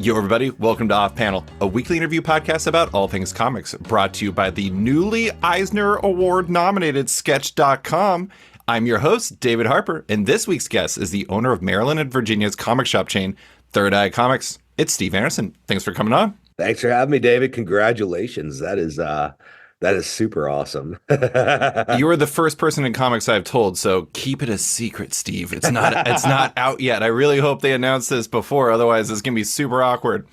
Yo, everybody, welcome to Off Panel, a weekly interview podcast about all things comics, brought to you by the newly Eisner Award nominated Sketch.com. I'm your host, David Harper, and this week's guest is the owner of Maryland and Virginia's comic shop chain, Third Eye Comics. It's Steve Anderson. Thanks for coming on. Thanks for having me, David. Congratulations. That is super awesome. You were the first person in comics I've told, so keep it a secret, Steve. It's not out yet. I really hope they announce this before, otherwise it's going to be super awkward.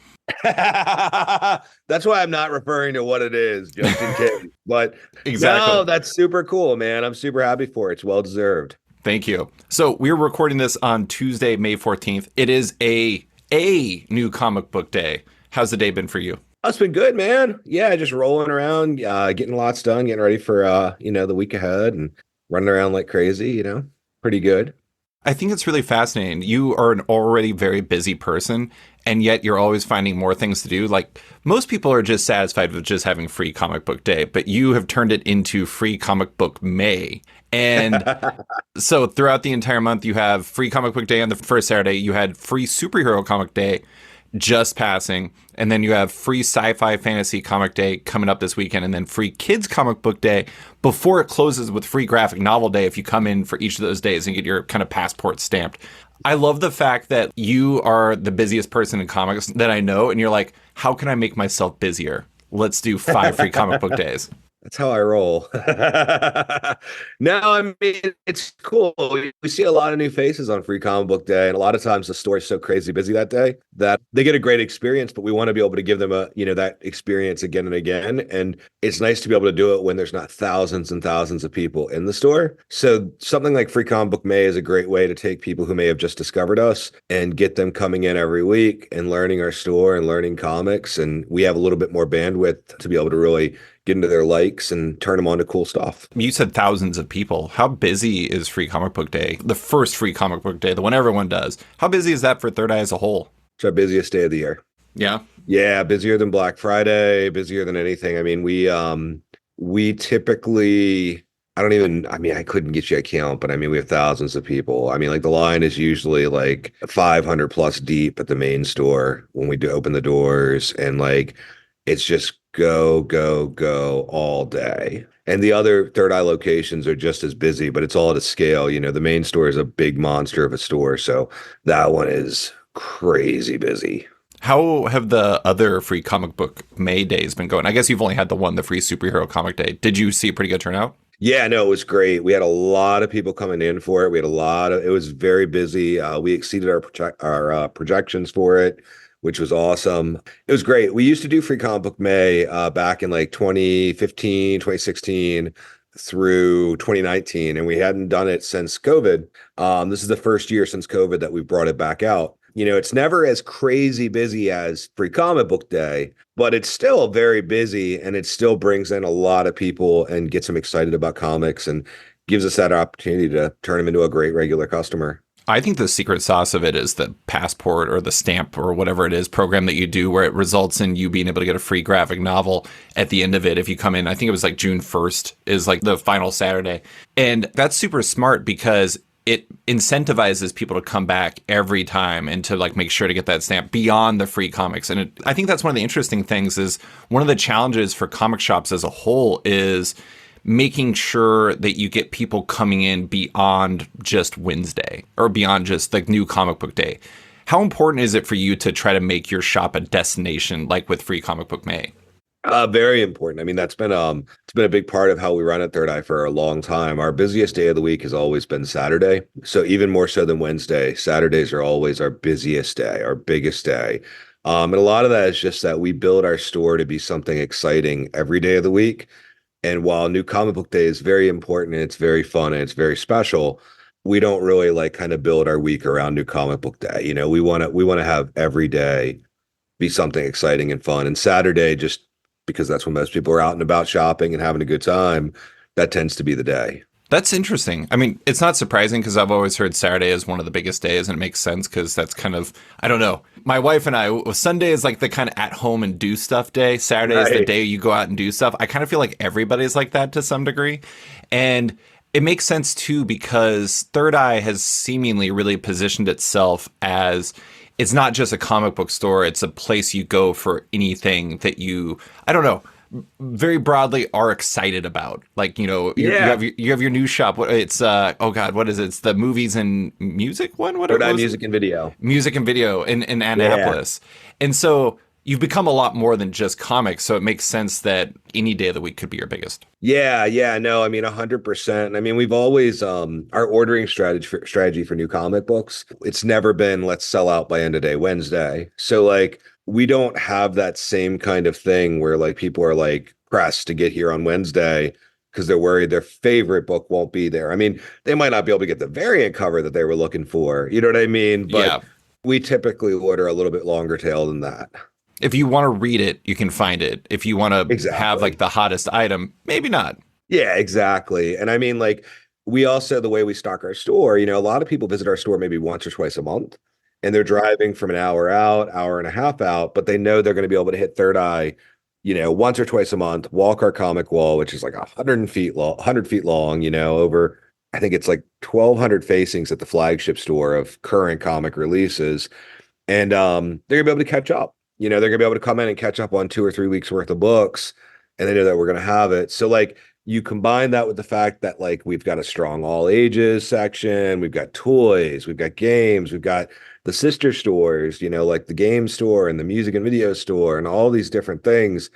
That's why I'm not referring to what it is, just in case. But exactly. No, that's super cool, man. I'm super happy for it. It's well deserved. Thank you. So we're recording this on Tuesday, May 14th. It is a new comic book day. How's the day been for you? It's been good, man. Yeah, just rolling around, getting lots done, getting ready for the week ahead and running around like crazy, pretty good. I think it's really fascinating. You are an already very busy person, and yet you're always finding more things to do. Like, most people are just satisfied with just having free comic book day, but you have turned it into free comic book May. And so throughout the entire month, you have free comic book day on the first Saturday. You had free superhero comic day just passing, and then you have free sci-fi fantasy comic day coming up this weekend, and then free kids comic book day before it closes with free graphic novel day if you come in for each of those days and get your kind of passport stamped. I love the fact that you are the busiest person in comics that I know, and you're like, how can I make myself busier? Let's do 5 free comic book days. That's how I roll. No, I mean, it's cool. We see a lot of new faces on Free Comic Book Day, and a lot of times the store is so crazy busy that day that they get a great experience, but we want to be able to give them that experience again and again. And it's nice to be able to do it when there's not thousands and thousands of people in the store. So something like Free Comic Book May is a great way to take people who may have just discovered us and get them coming in every week and learning our store and learning comics. And we have a little bit more bandwidth to be able to really get into their likes and turn them on to cool stuff. You said thousands of people. How busy is Free Comic Book Day? The first Free Comic Book Day, the one everyone does. How busy is that for Third Eye as a whole? It's our busiest day of the year. Yeah? Yeah, busier than Black Friday, busier than anything. I mean, we typically, I couldn't get you a count, but I mean, we have thousands of people. I mean, like the line is usually like 500 plus deep at the main store when we do open the doors, and like, it's just go, go, go all day. And the other Third Eye locations are just as busy, but it's all at a scale. The main store is a big monster of a store, so that one is crazy busy. How have the other Free Comic Book May days been going? I guess you've only had the free superhero comic day. Did you see a pretty good turnout? Yeah, no, it was great. We had a lot of people coming in for it. It was very busy. We exceeded our projections for it, which was awesome. It was great. We used to do Free Comic Book May back in like 2015, 2016 through 2019, and we hadn't done it since COVID. This is the first year since COVID that we brought it back out. It's never as crazy busy as Free Comic Book Day, but it's still very busy, and it still brings in a lot of people and gets them excited about comics and gives us that opportunity to turn them into a great regular customer. I think the secret sauce of it is the passport or the stamp or whatever it is program that you do, where it results in you being able to get a free graphic novel at the end of it if you come in. I think it was like June 1st is like the final Saturday. And that's super smart because it incentivizes people to come back every time and to like make sure to get that stamp beyond the free comics. And I think that's one of the interesting things is one of the challenges for comic shops as a whole is making sure that you get people coming in beyond just Wednesday or beyond just like new comic book day. How important is it for you to try to make your shop a destination like with Free Comic Book May? Very important. I mean, it's been a big part of how we run at Third Eye for a long time. Our busiest day of the week has always been Saturday. So even more so than Wednesday, Saturdays are always our busiest day, our biggest day. And a lot of that is just that we build our store to be something exciting every day of the week. And while New Comic Book Day is very important and it's very fun and it's very special, we don't really like kind of build our week around New Comic Book Day. We want to have every day be something exciting and fun. And Saturday, just because that's when most people are out and about shopping and having a good time, that tends to be the day. That's interesting. I mean, it's not surprising because I've always heard Saturday is one of the biggest days, and it makes sense because that's kind of, I don't know. My wife and I, Sunday is like the kind of at home and do stuff day. Saturday is the day you go out and do stuff. I kind of feel like everybody's like that to some degree. And It makes sense too because Third Eye has seemingly really positioned itself as it's not just a comic book store, it's a place you go for anything that you, I don't know, very broadly are excited about. Like, Yeah. you have your news shop. It's oh God, what is it? It's the movies and music one. What Third Eye was Music and Video. music and video in Yeah. Annapolis. And so you've become a lot more than just comics. So it makes sense that any day of the week could be your biggest. Yeah, yeah, no, I mean 100%. I mean, we've always our ordering strategy for new comic books. It's never been let's sell out by end of day Wednesday. So like we don't have that same kind of thing where like people are like pressed to get here on Wednesday because they're worried their favorite book won't be there. I mean, they might not be able to get the variant cover that they were looking for. You know what I mean? But Yeah. we typically order a little bit longer tail than that. If you want to read it, you can find it. If you want to have Exactly. like the hottest item, maybe not. Yeah, exactly. And I mean, like, we also, the way we stock our store, a lot of people visit our store maybe once or twice a month, and they're driving from an hour out, hour and a half out, but they know they're going to be able to hit Third Eye, once or twice a month, walk our comic wall, which is like 100 feet long, over, I think it's like 1,200 facings at the flagship store of current comic releases. And they're gonna be able to catch up. They're gonna be able to come in and catch up on 2 or 3 weeks worth of books, and they know that we're gonna have it. So like you combine that with the fact that like we've got a strong all ages section, we've got toys, we've got games, we've got the sister stores, like the game store and the music and video store and all these different things.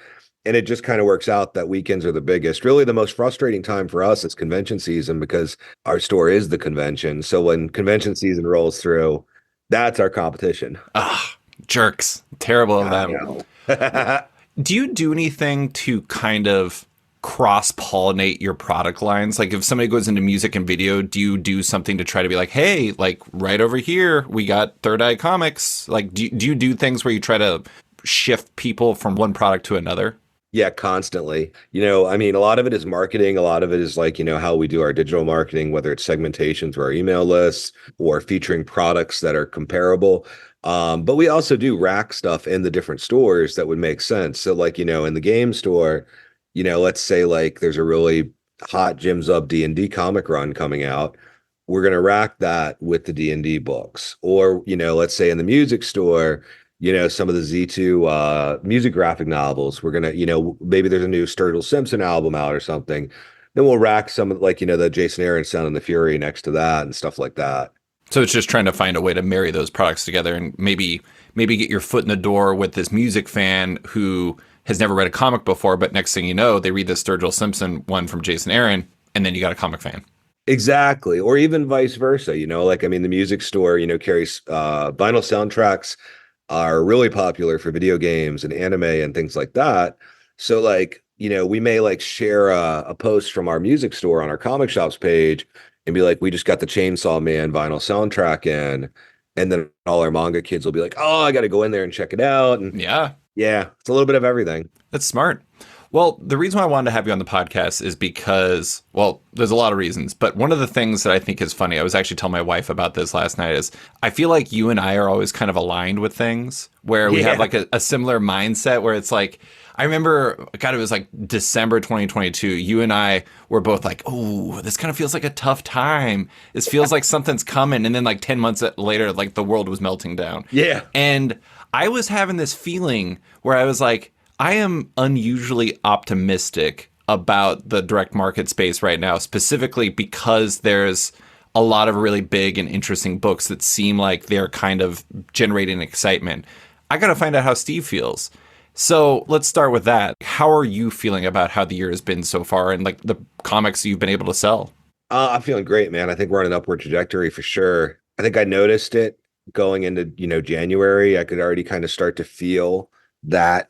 And it just kind of works out that weekends are the biggest. Really, the most frustrating time for us is convention season because our store is the convention. So when convention season rolls through, that's our competition. Ah, jerks. Terrible of I them. know. Do you do anything to kind of cross pollinate your product lines? Like if somebody goes into music and video, do you do something to try to be like, hey, like right over here, we got Third Eye Comics? Like, do you do things where you try to shift people from one product to another? Yeah, constantly. I mean, a lot of it is marketing. A lot of it is like, how we do our digital marketing, whether it's segmentation through our email lists or featuring products that are comparable. But we also do rack stuff in the different stores that would make sense. So like, in the game store, let's say like there's a really hot Jim's Up D&D comic run coming out. We're going to rack that with the D&D books. Or, let's say in the music store, some of the Z2 music graphic novels. We're gonna, maybe there's a new Sturgill Simpson album out or something. Then we'll rack some of like, the Jason Aaron Sound and the Fury next to that and stuff like that. So it's just trying to find a way to marry those products together and maybe get your foot in the door with this music fan who has never read a comic before, but next thing you know, they read the Sturgill Simpson one from Jason Aaron, and then you got a comic fan. Exactly. Or even vice versa, like, I mean, the music store, carries vinyl soundtracks are really popular for video games and anime and things like that. So like, we may like share a post from our music store on our comic shops page and be like, we just got the Chainsaw Man vinyl soundtrack in. And then all our manga kids will be like, oh, I got to go in there and check it out. And Yeah, yeah, it's a little bit of everything. that's smart. Well, the reason why I wanted to have you on the podcast is because, well, there's a lot of reasons, but one of the things that I think is funny, I was actually telling my wife about this last night, is I feel like you and I are always kind of aligned with things where we have Yeah. like a similar mindset where it's like, I remember, God, it was like December 2022. You and I were both like, oh, this kind of feels like a tough time. This feels like something's coming. And then like 10 months later, like the world was melting down. Yeah. And I was having this feeling where I was like, I am unusually optimistic about the direct market space right now, specifically because there's a lot of really big and interesting books that seem like they're kind of generating excitement. I got to find out how Steve feels. So let's start with that. How are you feeling about how the year has been so far and like the comics you've been able to sell? I'm feeling great, man. I think we're on an upward trajectory for sure. I think I noticed it going into, January. I could already kind of start to feel that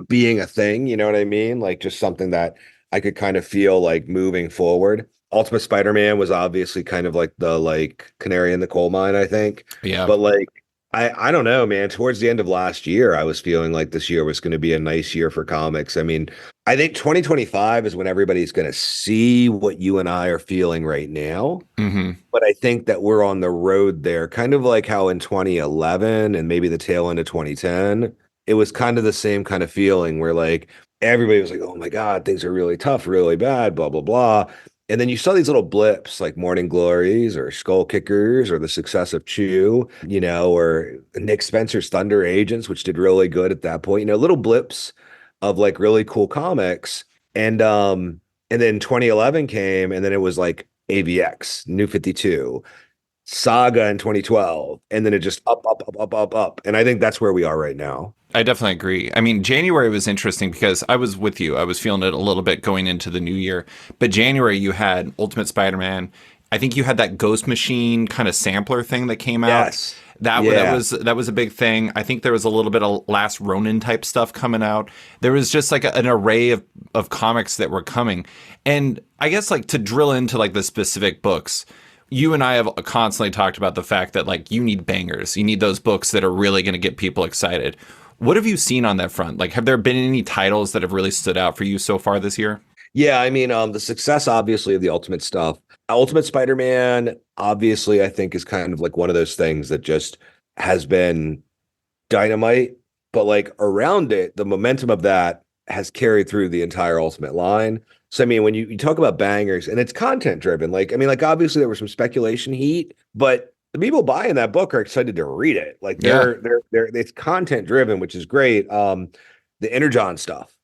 being a thing, you know what I mean? Like just something that I could kind of feel like moving forward. Ultimate Spider-Man was obviously kind of like the like canary in the coal mine, I think. Yeah. But like I don't know, man. Towards the end of last year, I was feeling like this year was going to be a nice year for comics. I mean, I think 2025 is when everybody's going to see what you and I are feeling right now. Hmm. But I think that we're on the road there, kind of like how in 2011 and maybe the tail end of 2010, it was kind of the same kind of feeling where like everybody was like, oh my God, things are really tough, really bad, blah, blah, blah. And then you saw these little blips like Morning Glories or Skull Kickers or the success of Chew, or Nick Spencer's Thunder Agents, which did really good at that point. Little blips of like really cool comics. And then 2011 came, and then it was like AVX, New 52, Saga in 2012, and then it just up, up, up, up, up, up. And I think that's where we are right now. I definitely agree. I mean, January was interesting because I was with you. I was feeling it a little bit going into the new year. But January, you had Ultimate Spider-Man. I think you had that Ghost Machine kind of sampler thing that came out. Yes. That Yeah. was a big thing. I think there was a little bit of Last Ronin type stuff coming out. There was just like an array of comics that were coming. And I guess like to drill into like the specific books, you and I have constantly talked about the fact that like you need bangers. You need those books that are really going to get people excited. What have you seen on that front? Like, have there been any titles that have really stood out for you so far this year? Yeah, I mean, the success obviously of the Ultimate stuff. Ultimate Spider-Man, obviously, I think is kind of like one of those things that just has been dynamite, but like around it, the momentum of that has carried through the entire Ultimate line. So I mean, when you talk about bangers and it's content driven, like I mean, like obviously there was some speculation heat, but the people buying that book are excited to read it. Like Yeah, they're it's content driven, which is great. The Energon stuff,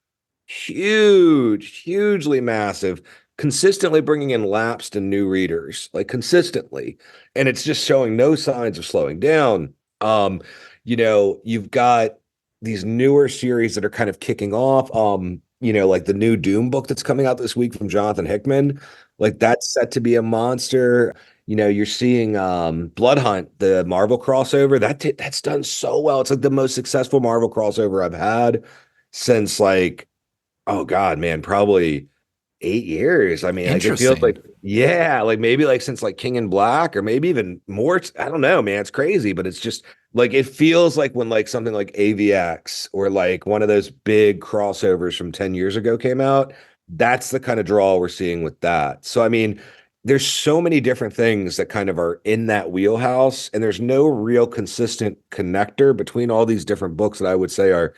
huge, hugely massive, consistently bringing in lapsed and new readers, like consistently, and it's just showing no signs of slowing down. Um, you've got these newer series that are kind of kicking off. Like the new Doom book that's coming out this week from Jonathan Hickman, like that's set to be a monster. You're seeing Blood Hunt, the Marvel crossover. That's done so well. It's like the most successful Marvel crossover I've had since like, oh God, man, probably 8 years. I mean, like it feels interesting. like, yeah, like maybe like since like King in Black or maybe even more. I don't know, man. It's crazy, but it's just like it feels like when like something like AVX or like one of those big crossovers from 10 years ago came out. That's the kind of draw we're seeing with that. So, I mean, there's so many different things that kind of are in that wheelhouse, and there's no real consistent connector between all these different books that I would say are,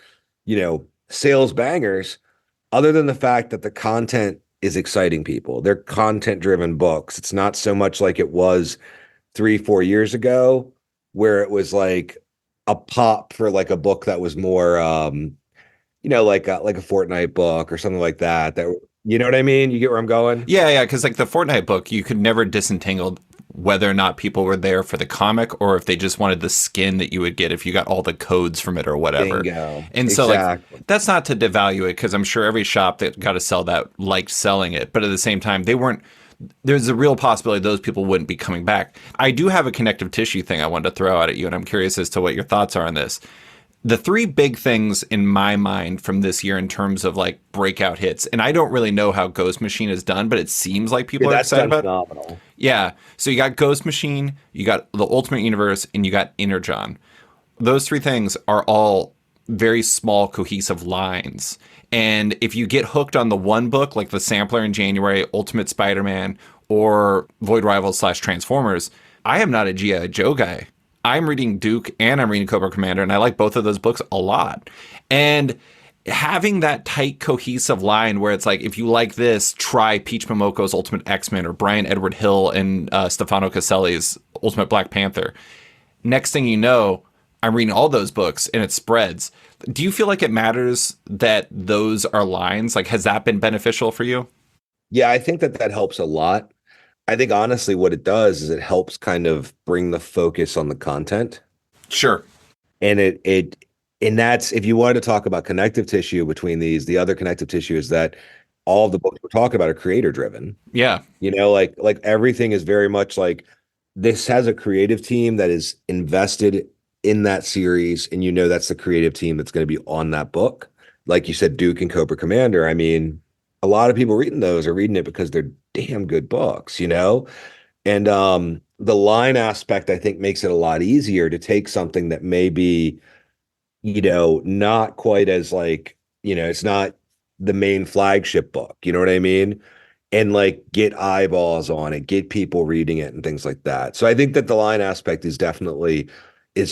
sales bangers other than the fact that the content is exciting people. They're content driven books. It's not so much like it was 3, 4 years ago, where it was like a pop for like a book that was more, like a Fortnite book or something like that. You know what I mean? You get where I'm going? Yeah, yeah, because like the Fortnite book, you could never disentangle whether or not people were there for the comic or if they just wanted the skin that you would get if you got all the codes from it or whatever. Bingo. And so, like, Exactly. that's not to devalue it because I'm sure every shop that got to sell that liked selling it. But at the same time, they weren't, there's a real possibility those people wouldn't be coming back. I do have a connective tissue thing I wanted to throw out at you, and I'm curious as to what your thoughts are on this. The three big things in my mind from this year in terms of like breakout hits, and I don't really know how Ghost Machine is done, but it seems like Yeah, people are that's excited done about it. phenomenal. Yeah. So you got Ghost Machine, you got the Ultimate Universe, and you got Energon. Those three things are all very small, cohesive lines. And if you get hooked on the one book, like the sampler in January, Ultimate Spider-Man, or Void Rivals slash Transformers, I am not a G.I. Joe guy. I'm reading Duke and I'm reading Cobra Commander, and I like both of those books a lot. And having that tight, cohesive line where it's like, if you like this, try Peach Momoko's Ultimate X-Men or Brian Edward Hill and Stefano Caselli's Ultimate Black Panther. Next thing you know, I'm reading all those books and it spreads. Do you feel like it matters that those are lines? Like, has that been beneficial for you? Yeah, I think that helps a lot. I think honestly, what it does is it helps kind of bring the focus on the content. Sure. And that's if you wanted to talk about connective tissue between these, the other connective tissue is that all of the books we're talking about are creator driven. Yeah. Like everything is very much like this has a creative team that is invested in that series, and that's the creative team that's going to be on that book. Like you said, Duke and Cobra Commander. I mean, a lot of people reading those are reading it because they're damn good books. And the line aspect, I think, makes it a lot easier to take something that may be, not quite as like, it's not the main flagship book, you know what I mean? And like get eyeballs on it, get people reading it and things like that. So I think that the line aspect is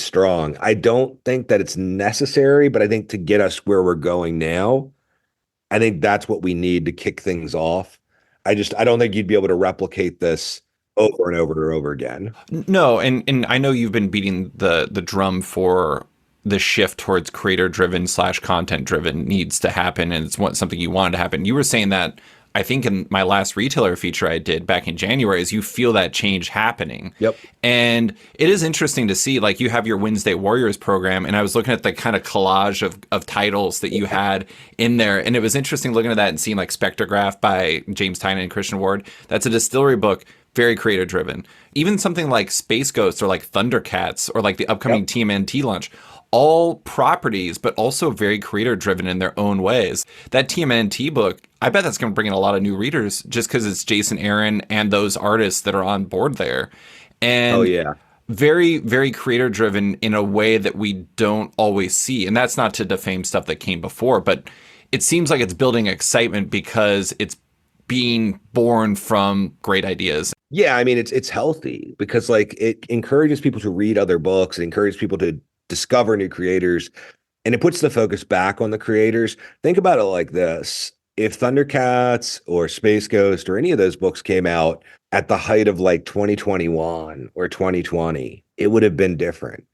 strong. I don't think that it's necessary, but I think to get us where we're going now, I think that's what we need to kick things off. I don't think you'd be able to replicate this over and over and over again. No, and I know you've been beating the drum for the shift towards creator driven slash content driven needs to happen, and it's something you wanted to happen. You were saying that, I think, in my last retailer feature I did back in January, is you feel that change happening. Yep. And it is interesting to see, like, you have your Wednesday Warriors program, and I was looking at the kind of collage of titles that you had in there, and it was interesting looking at that and seeing like Spectrograph by James Tynan and Christian Ward. That's a distillery book, very creator driven. Even something like Space Ghost or like Thundercats or like the upcoming Yep. TMNT launch, all properties, but also very creator driven in their own ways. That TMNT book, I bet that's going to bring in a lot of new readers just because it's Jason Aaron and those artists that are on board there. Oh And yeah. very, very creator driven in a way that we don't always see. And that's not to defame stuff that came before, but it seems like it's building excitement because it's being born from great ideas. Yeah, I mean it's healthy because like it encourages people to read other books, it encourages people to discover new creators, and it puts the focus back on the creators. Think about it like this. If Thundercats or Space Ghost or any of those books came out at the height of like 2021 or 2020, it would have been different.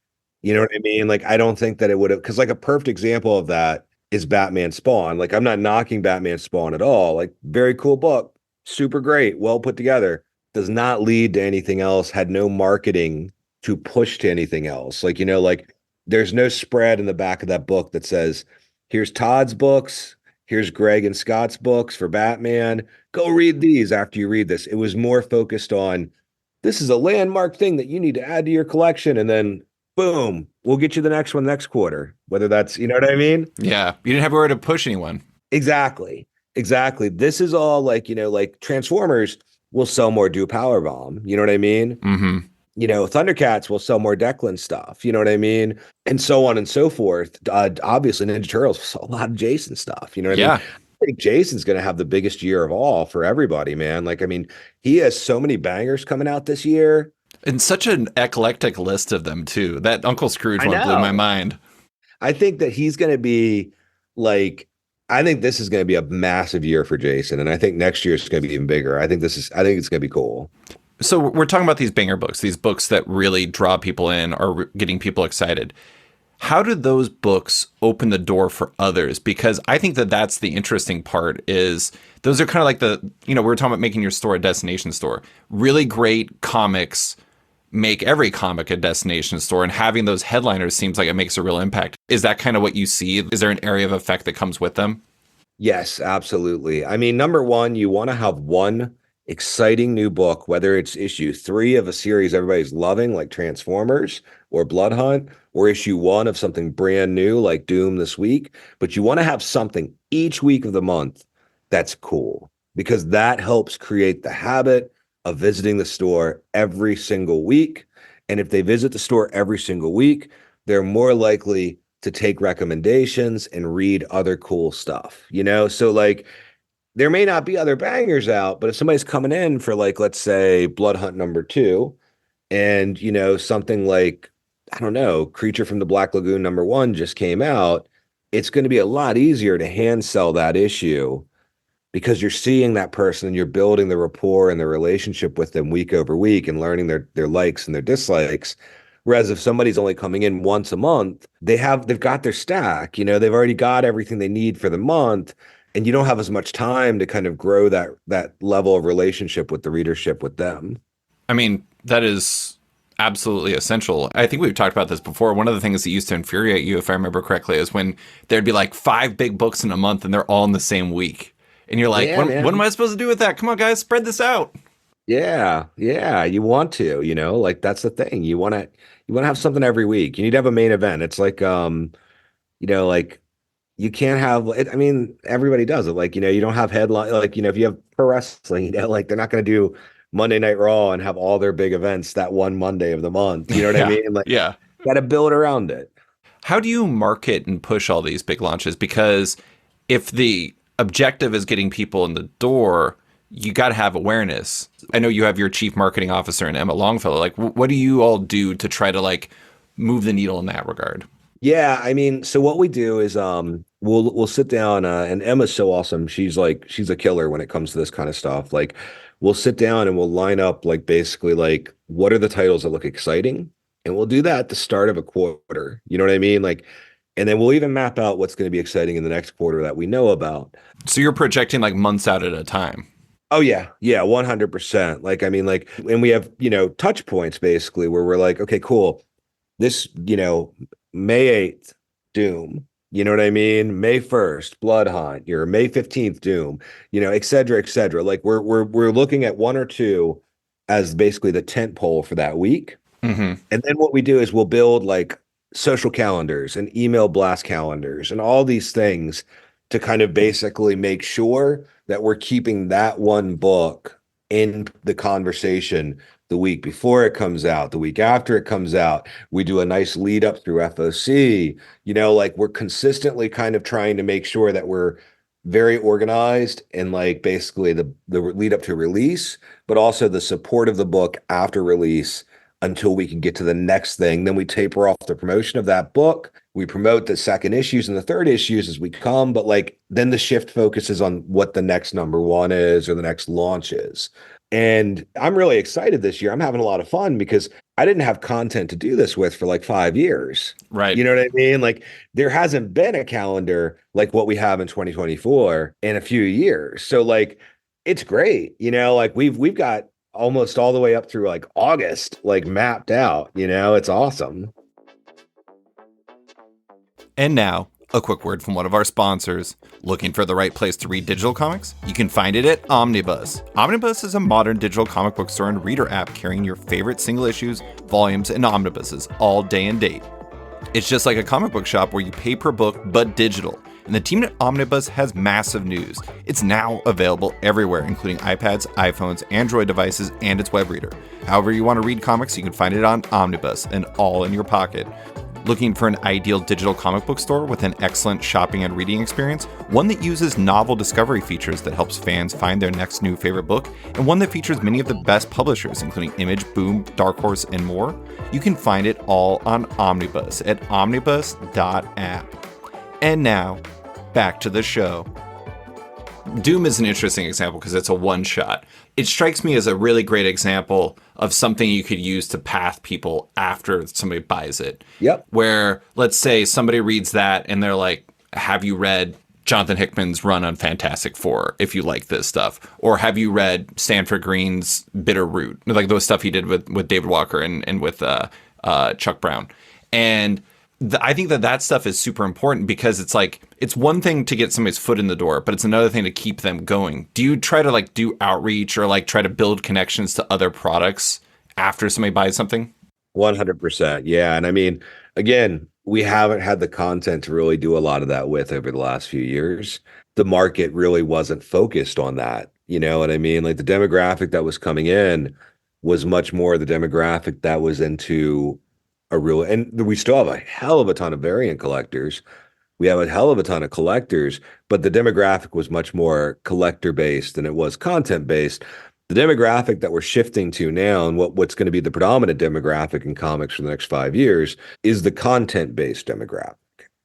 You know what I mean? Like I don't think that it would have, because like a perfect example of that is Batman Spawn. Like I'm not knocking Batman Spawn at all. Like very cool book, super great, well put together. Does not lead to anything else, had no marketing to push to anything else. Like, like there's no spread in the back of that book that says, here's Todd's books, here's Greg and Scott's books for Batman. Go read these after you read this. It was more focused on, this is a landmark thing that you need to add to your collection. And then boom, we'll get you the next one next quarter. Whether that's, you know what I mean? Yeah. You didn't have anywhere to push anyone. Exactly. Exactly. This is all like, like Transformers will sell more Do Powerbomb. You know what I mean? Mm-hmm. Thundercats will sell more Declan stuff. You know what I mean? And so on and so forth. Obviously, Ninja Turtles will sell a lot of Jason stuff. You know what I mean? Yeah. I think Jason's going to have the biggest year of all for everybody, man. Like, I mean, he has so many bangers coming out this year. And such an eclectic list of them, too. That Uncle Scrooge one blew my mind. I think that he's going to be like, I think this is going to be a massive year for Jason. And I think next year is going to be even bigger. I think it's going to be cool. So we're talking about these banger books, these books that really draw people in or getting people excited. How do those books open the door for others? Because I think that that's the interesting part, is those are kind of like we were talking about making your store a destination store. Really great comics make every comic a destination store, and having those headliners seems like it makes a real impact. Is that kind of what you see? Is there an area of effect that comes with them? Yes, absolutely. I mean, number one, you want to have one exciting new book, whether it's issue 3 of a series everybody's loving, like Transformers or Blood Hunt, or issue 1 of something brand new, like Doom this week. But you want to have something each week of the month that's cool, because that helps create the habit of visiting the store every single week. And if they visit the store every single week, they're more likely to take recommendations and read other cool stuff, So like, there may not be other bangers out, but if somebody's coming in for like, let's say Blood Hunt number 2, and something like, I don't know, Creature from the Black Lagoon number 1 just came out, it's going to be a lot easier to hand sell that issue, because you're seeing that person and you're building the rapport and the relationship with them week over week and learning their likes and their dislikes. Whereas if somebody's only coming in once a month, they've got their stack, they've already got everything they need for the month. And you don't have as much time to kind of grow that level of relationship with the readership with them. I mean, that is absolutely essential. I think we've talked about this before. One of the things that used to infuriate you, if I remember correctly, is when there'd be like 5 big books in a month and they're all in the same week. And you're like, what am I supposed to do with that? Come on, guys, spread this out. Yeah. You want to, like that's the thing. You want to have something every week. You need to have a main event. It's like, like, you can't have, I mean, everybody does it. Like, you don't have headline, like, if you have pro wrestling, like they're not going to do Monday Night Raw and have all their big events that one Monday of the month. You know what I mean? Like, yeah. Got to build around it. How do you market and push all these big launches? Because if the objective is getting people in the door, you got to have awareness. I know you have your chief marketing officer and Emma Longfellow. Like, what do you all do to try to like move the needle in that regard? Yeah, I mean, so what we do is we'll sit down and Emma's so awesome. She's a killer when it comes to this kind of stuff. Like we'll sit down and we'll line up like basically like what are the titles that look exciting? And we'll do that at the start of a quarter. You know what I mean? Like and then we'll even map out what's going to be exciting in the next quarter that we know about. So you're projecting like months out at a time. Oh yeah, yeah, 100%. Like I mean like and we have, touch points basically where we're like, okay, cool. This, May 8th, Doom. You know what I mean? May 1st, Blood Hunt. Your May 15th, Doom. Et cetera, et cetera. Like we're looking at one or two as basically the tent pole for that week. Hmm. And then what we do is we'll build like social calendars and email blast calendars and all these things to kind of basically make sure that we're keeping that one book in the conversation the week before it comes out, the week after it comes out. We do a nice lead up through FOC. Like we're consistently kind of trying to make sure that we're very organized and like basically the lead up to release, but also the support of the book after release until we can get to the next thing. Then we taper off the promotion of that book. We promote the second issues and the third issues as we come, but like then the shift focuses on what the next number one is or the next launch is. And I'm really excited this year. I'm having a lot of fun because I didn't have content to do this with for like 5 years. Right. You know what I mean? Like there hasn't been a calendar like what we have in 2024 in a few years. So like it's great. Like we've got almost all the way up through like August, like mapped out, it's awesome. And now, a quick word from one of our sponsors. Looking for the right place to read digital comics? You can find it at Omnibus. Omnibus is a modern digital comic book store and reader app carrying your favorite single issues, volumes, and omnibuses all day and date. It's just like a comic book shop where you pay per book, but digital. And the team at Omnibus has massive news. It's now available everywhere, including iPads, iPhones, Android devices, and its web reader. However you want to read comics, you can find it on Omnibus and all in your pocket. Looking for an ideal digital comic book store with an excellent shopping and reading experience? One that uses novel discovery features that helps fans find their next new favorite book, and one that features many of the best publishers, including Image, Boom, Dark Horse, and more? You can find it all on Omnibus at omnibus.app. And now, back to the show. Doom is an interesting example because it's a one-shot. It strikes me as a really great example of something you could use to path people after somebody buys it. Yep. Where, let's say somebody reads that and they're like, have you read Jonathan Hickman's run on Fantastic Four, if you like this stuff? Or have you read Stanford Green's Bitter Root? Like those stuff he did with David Walker and with Chuck Brown. And I think that stuff is super important because it's like, it's one thing to get somebody's foot in the door, but it's another thing to keep them going. Do you try to like do outreach or like try to build connections to other products after somebody buys something? 100%. Yeah. And I mean, again, we haven't had the content to really do a lot of that with over the last few years. The market really wasn't focused on that. You know what I mean? Like the demographic that was coming in was much more the demographic that was into and we still have a hell of a ton of variant collectors. We have a hell of a ton of collectors, but the demographic was much more collector based than it was content based. The demographic that we're shifting to now and what's going to be the predominant demographic in comics for the next 5 years is the content based demographic.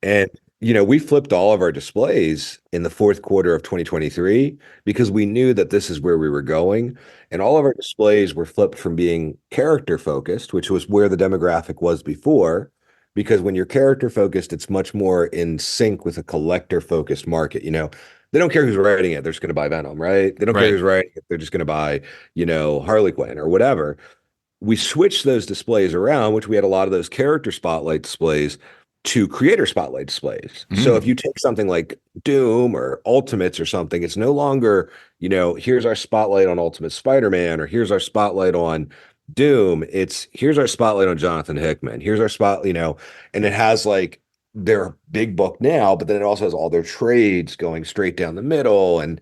And we flipped all of our displays in the fourth quarter of 2023 because we knew that this is where we were going. And all of our displays were flipped from being character focused, which was where the demographic was before. Because when you're character focused, it's much more in sync with a collector focused market. They don't care who's writing it. They're just going to buy Venom, right? They don't care who's writing it. They're just going to buy, Harley Quinn or whatever. We switched those displays around, which we had a lot of those character spotlight displays to creator spotlight displays. So if you take something like Doom or Ultimates or something, it's no longer, here's our spotlight on Ultimate Spider-Man or here's our spotlight on Doom. It's here's our spotlight on Jonathan Hickman. Here's our spot, and it has like their big book now, but then it also has all their trades going straight down the middle. And,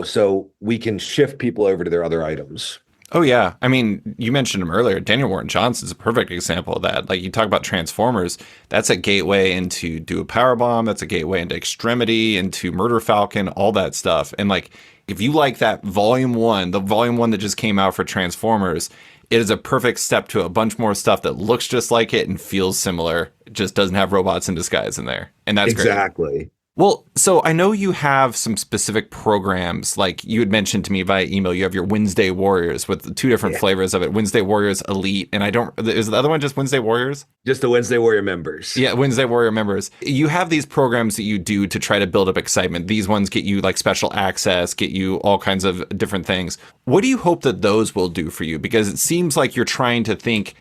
so we can shift people over to their other items. Oh, yeah. I mean, you mentioned him earlier. Daniel Warren Johnson's a perfect example of that. Like, you talk about Transformers, that's a gateway into Do a Powerbomb. That's a gateway into Extremity, into Murder Falcon, all that stuff. And, like, if you like that volume one, the volume one that just came out for Transformers, it is a perfect step to a bunch more stuff that looks just like it and feels similar just doesn't have robots in disguise in there. And that's great. Exactly. Well, so I know you have some specific programs, like you had mentioned to me via email. You have your Wednesday Warriors with two different Yeah. flavors of it: Wednesday Warriors Elite, and I don't. Is the other one just Wednesday Warriors? Just the Wednesday Warrior members. Yeah, Wednesday Warrior members. You have these programs that you do to try to build up excitement. These ones get you like special access, get you all kinds of different things. What do you hope that those will do for you? Because it seems like you're trying to think,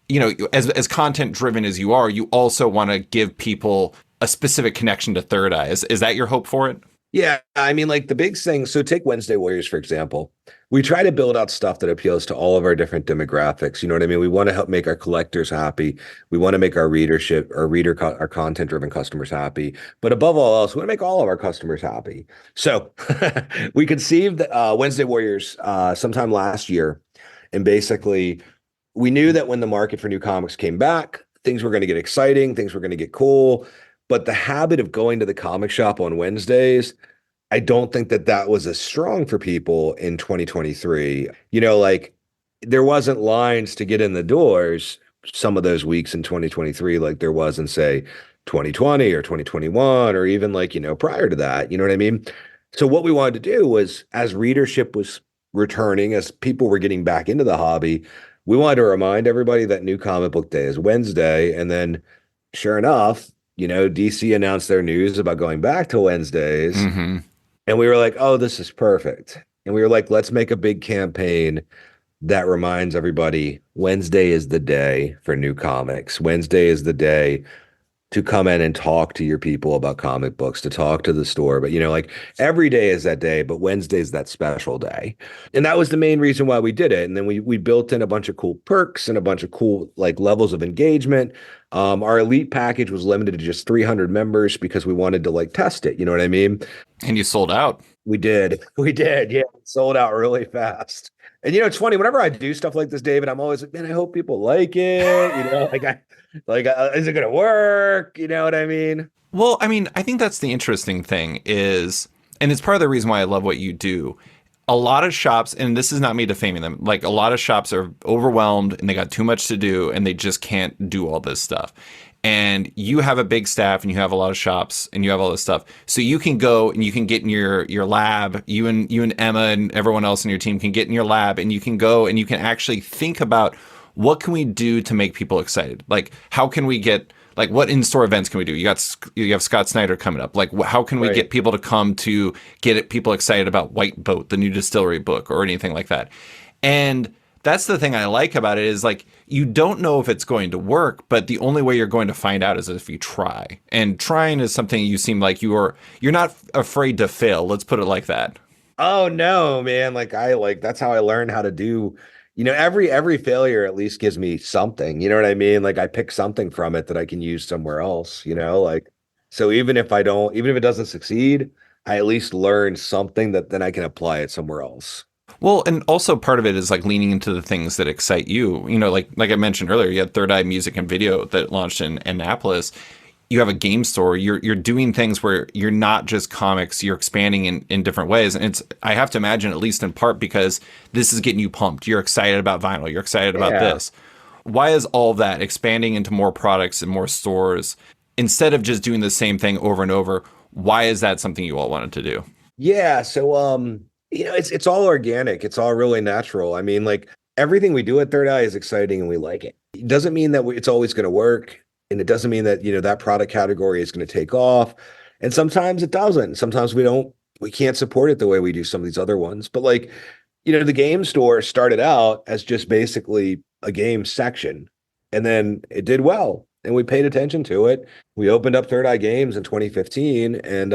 as content driven as you are, you also want to give people a specific connection to Third Eye. Is that your hope for it? Yeah, I mean, like the big thing. So take Wednesday Warriors, for example. We try to build out stuff that appeals to all of our different demographics. You know what I mean? We want to help make our collectors happy. We want to make our readership, our content-driven customers happy. But above all else, we want to make all of our customers happy. So we conceived Wednesday Warriors sometime last year. And basically, we knew that when the market for new comics came back, things were going to get exciting, things were going to get cool. But the habit of going to the comic shop on Wednesdays, I don't think that that was as strong for people in 2023. Like there wasn't lines to get in the doors some of those weeks in 2023, like there was in, say, 2020 or 2021, or even like, prior to that. You know what I mean? So what we wanted to do was, as readership was returning, as people were getting back into the hobby, we wanted to remind everybody that New Comic Book Day is Wednesday. And then sure enough, DC announced their news about going back to Wednesdays. Mm-hmm. And we were like, oh, this is perfect. And we were like, let's make a big campaign that reminds everybody Wednesday is the day for new comics. Wednesday is the day to come in and talk to your people about comic books, to talk to the store. But, like every day is that day, but Wednesday is that special day. And that was the main reason why we did it. And then we built in a bunch of cool perks and a bunch of cool like levels of engagement. Our elite package was limited to just 300 members because we wanted to like test it. You know what I mean? And you sold out. We did. We did. Yeah. Sold out really fast. And it's funny, whenever I do stuff like this, David, I'm always like, man, I hope people like it. Is it going to work? You know what I mean? Well, I mean, I think that's the interesting thing is, and it's part of the reason why I love what you do. A lot of shops, and this is not me defaming them, like a lot of shops are overwhelmed and they got too much to do and they just can't do all this stuff. And you have a big staff and you have a lot of shops and you have all this stuff. So you can go and you can get in your lab, you and Emma and everyone else in your team can get in your lab and you can go and you can actually think about what can we do to make people excited? Like, how can we get, like, what in-store events can we do? You have Scott Snyder coming up. Like, how can we get people to come to people excited about White Boat, the new distillery book, or anything like that? And that's the thing I like about it is like, you don't know if it's going to work, but the only way you're going to find out is if you try. And trying is something you seem like you're not afraid to fail. Let's put it like that. Oh no, man. That's how I learned how to do, every failure at least gives me something, you know what I mean? Like I pick something from it that I can use somewhere else, so even if it doesn't succeed, I at least learn something that then I can apply it somewhere else. Well, and also part of it is like leaning into the things that excite you. Like I mentioned earlier, you had Third Eye Music and Video that launched in Annapolis. You have a game store. You're doing things where you're not just comics. You're expanding in different ways. And I have to imagine, at least in part, because this is getting you pumped. You're excited about vinyl. You're excited about this. Why is all that expanding into more products and more stores instead of just doing the same thing over and over? Why is that something you all wanted to do? Yeah. So, it's all organic. It's all really natural. I mean, like everything we do at Third Eye is exciting and we like it. It doesn't mean that it's always going to work. And it doesn't mean that, that product category is going to take off. And sometimes it doesn't. Sometimes we can't support it the way we do some of these other ones. But like, the game store started out as just basically a game section. And then it did well. And we paid attention to it. We opened up Third Eye Games in 2015. And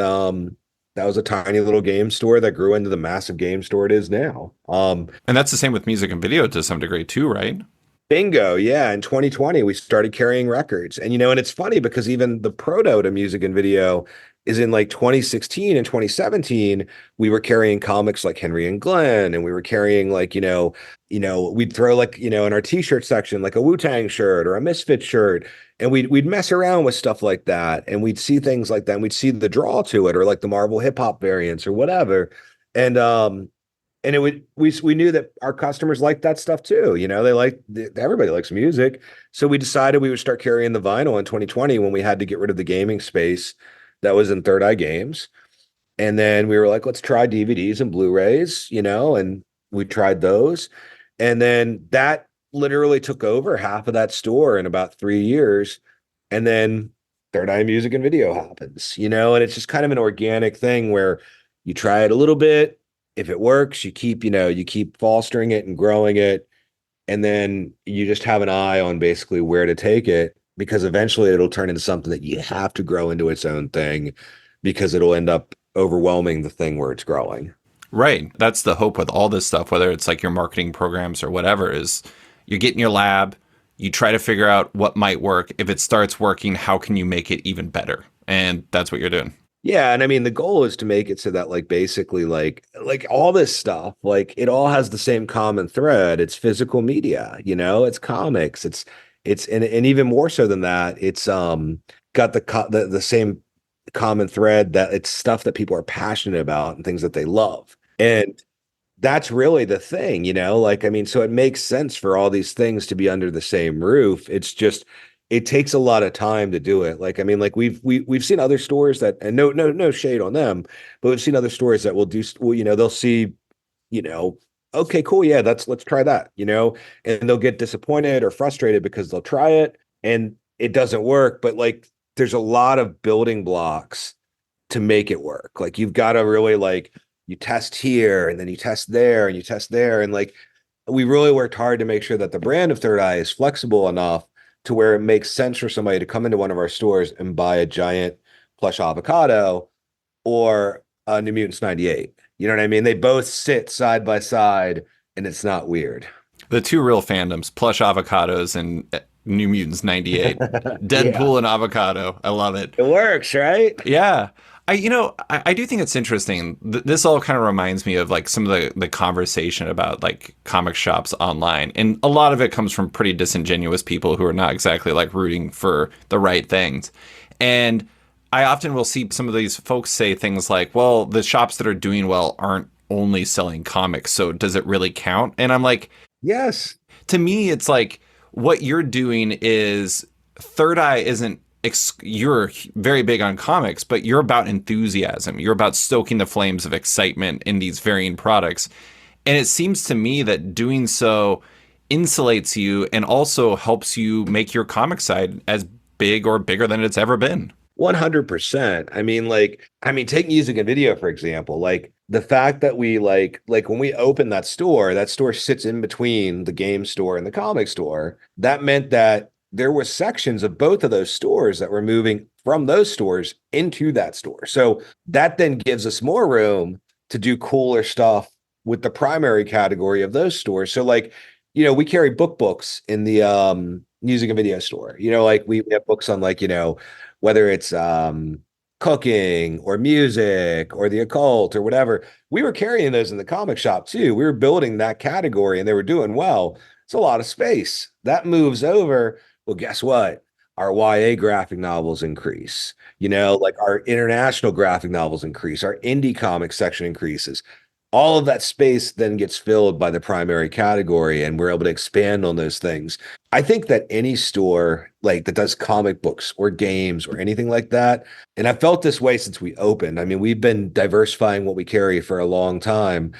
that was a tiny little game store that grew into the massive game store it is now. And that's the same with music and video to some degree too, right? Bingo. Yeah. In 2020, we started carrying records. And, and it's funny because even the proto to music and video is in like 2016 and 2017, we were carrying comics like Henry and Glenn, and we were carrying like, we'd throw like, in our t-shirt section, like a Wu-Tang shirt or a Misfit shirt. And we'd mess around with stuff like that. And we'd see things like that. And we'd see the draw to it or like the Marvel hip hop variants or whatever. And and it would we knew that our customers liked that stuff too. They like everybody likes music, so we decided we would start carrying the vinyl in 2020 when we had to get rid of the gaming space that was in Third Eye Games, and then we were like, let's try DVDs and Blu-rays, and we tried those, and then that literally took over half of that store in about 3 years, and then Third Eye Music and Video happens, and it's just kind of an organic thing where you try it a little bit. If it works, you keep fostering it and growing it. And then you just have an eye on basically where to take it, because eventually it'll turn into something that you have to grow into its own thing, because it'll end up overwhelming the thing where it's growing. Right. That's the hope with all this stuff, whether it's like your marketing programs or whatever, is you get in your lab, you try to figure out what might work. If it starts working, how can you make it even better? And that's what you're doing. Yeah, and I mean the goal is to make it so that like basically like all this stuff, like it all has the same common thread. It's physical media, it's comics, it's and even more so than that, it's got the same common thread, that it's stuff that people are passionate about and things that they love. And that's really the thing, like, I mean, so it makes sense for all these things to be under the same roof. It's just, it takes a lot of time to do it. Like, I mean, like we've seen other stores that, and no shade on them, but we've seen other stores that will do, well, they'll see, you know, okay, cool. Yeah, let's try that, and they'll get disappointed or frustrated because they'll try it and it doesn't work. But like, there's a lot of building blocks to make it work. Like, you've got to really like, you test here and then you test there and you test there. And like, we really worked hard to make sure that the brand of Third Eye is flexible enough to where it makes sense for somebody to come into one of our stores and buy a giant plush avocado or a New Mutants 98. You know what I mean? They both sit side by side and it's not weird. The two real fandoms, plush avocados and New Mutants 98. Yeah, Deadpool and avocado. I love it. it works, right? Yeah. I do think it's interesting. This all kind of reminds me of like some of the conversation about like comic shops online. And a lot of it comes from pretty disingenuous people who are not exactly like rooting for the right things. And I often will see some of these folks say things like, well, the shops that are doing well aren't only selling comics. So does it really count? And I'm like, Yes. to me, it's like what you're doing is Third Eye isn't. You're very big on comics, but you're about enthusiasm. You're about stoking the flames of excitement in these varying products. And it seems to me that doing so insulates you and also helps you make your comic side as big or bigger than it's ever been. 100%. Take music and video, for example. Like, the fact that we like when we opened that store sits in between the game store and the comic store. That meant that there were sections of both of those stores that were moving from those stores into that store. So that then gives us more room to do cooler stuff with the primary category of those stores. So like, we carry books in the music and video store. Like we have books on like, whether it's cooking or music or the occult or whatever. We were carrying those in the comic shop too. We were building that category and they were doing well. It's a lot of space. That moves over. Well, guess what? Our YA graphic novels increase, like our international graphic novels increase, our indie comic section increases. All of that space then gets filled by the primary category, and we're able to expand on those things. I think that any store like that does comic books or games or anything like that, and I felt this way since we opened. I mean, we've been diversifying what we carry for a long time.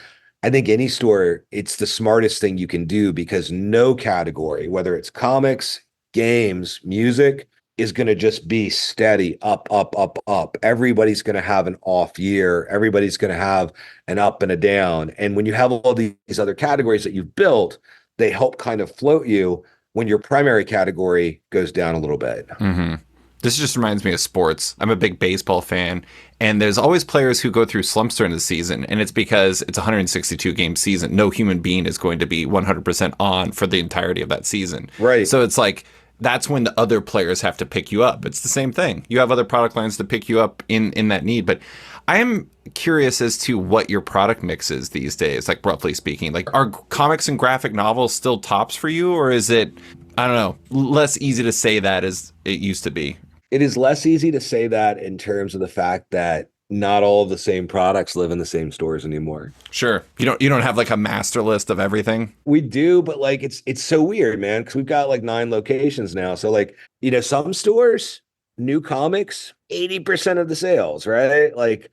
I think any store, it's the smartest thing you can do, because no category, whether it's comics, games, music, is going to just be steady up, up, up, up. Everybody's going to have an off year. Everybody's going to have an up and a down. And when you have all these other categories that you've built, they help kind of float you when your primary category goes down a little bit. Mm-hmm. This just reminds me of sports. I'm a big baseball fan, and there's always players who go through slumps during the season, and it's because it's a 162 game season. No human being is going to be 100% on for the entirety of that season. Right. So it's like, that's when the other players have to pick you up. It's the same thing. You have other product lines to pick you up in that need. But I am curious as to what your product mix is these days, like roughly speaking. Like, are comics and graphic novels still tops for you, or is it, I don't know, less easy to say that as it used to be? It is less easy to say that in terms of the fact that not all of the same products live in the same stores anymore. Sure. You don't have like a master list of everything. We do, but like it's so weird, man, because we've got like 9 locations now. So like, some stores, new comics, 80% of the sales, right? Like,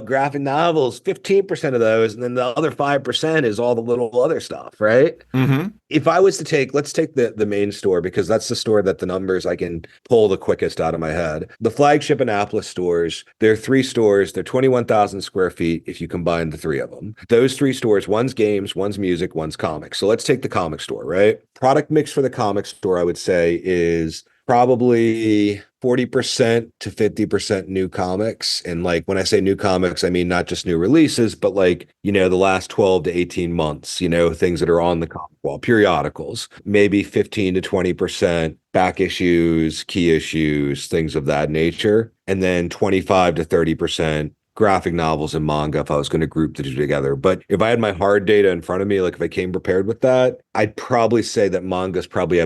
graphic novels, 15% of those, and then the other 5% is all the little other stuff, right? Mm-hmm. If I was to let's take the main store because that's the store that the numbers I can pull the quickest out of my head. The flagship Annapolis stores, there are 3 stores. They're 21,000 square feet if you combine the 3 of them. Those 3 stores, one's games, one's music, one's comics. So let's take the comic store, right? Product mix for the comic store, I would say, is probably 40% to 50% new comics. And like when I say new comics, I mean not just new releases, but like, the last 12 to 18 months, things that are on the comic wall, periodicals, maybe 15 to 20% back issues, key issues, things of that nature. And then 25 to 30% graphic novels and manga if I was going to group the two together. But if I had my hard data in front of me, like if I came prepared with that, I'd probably say that manga's probably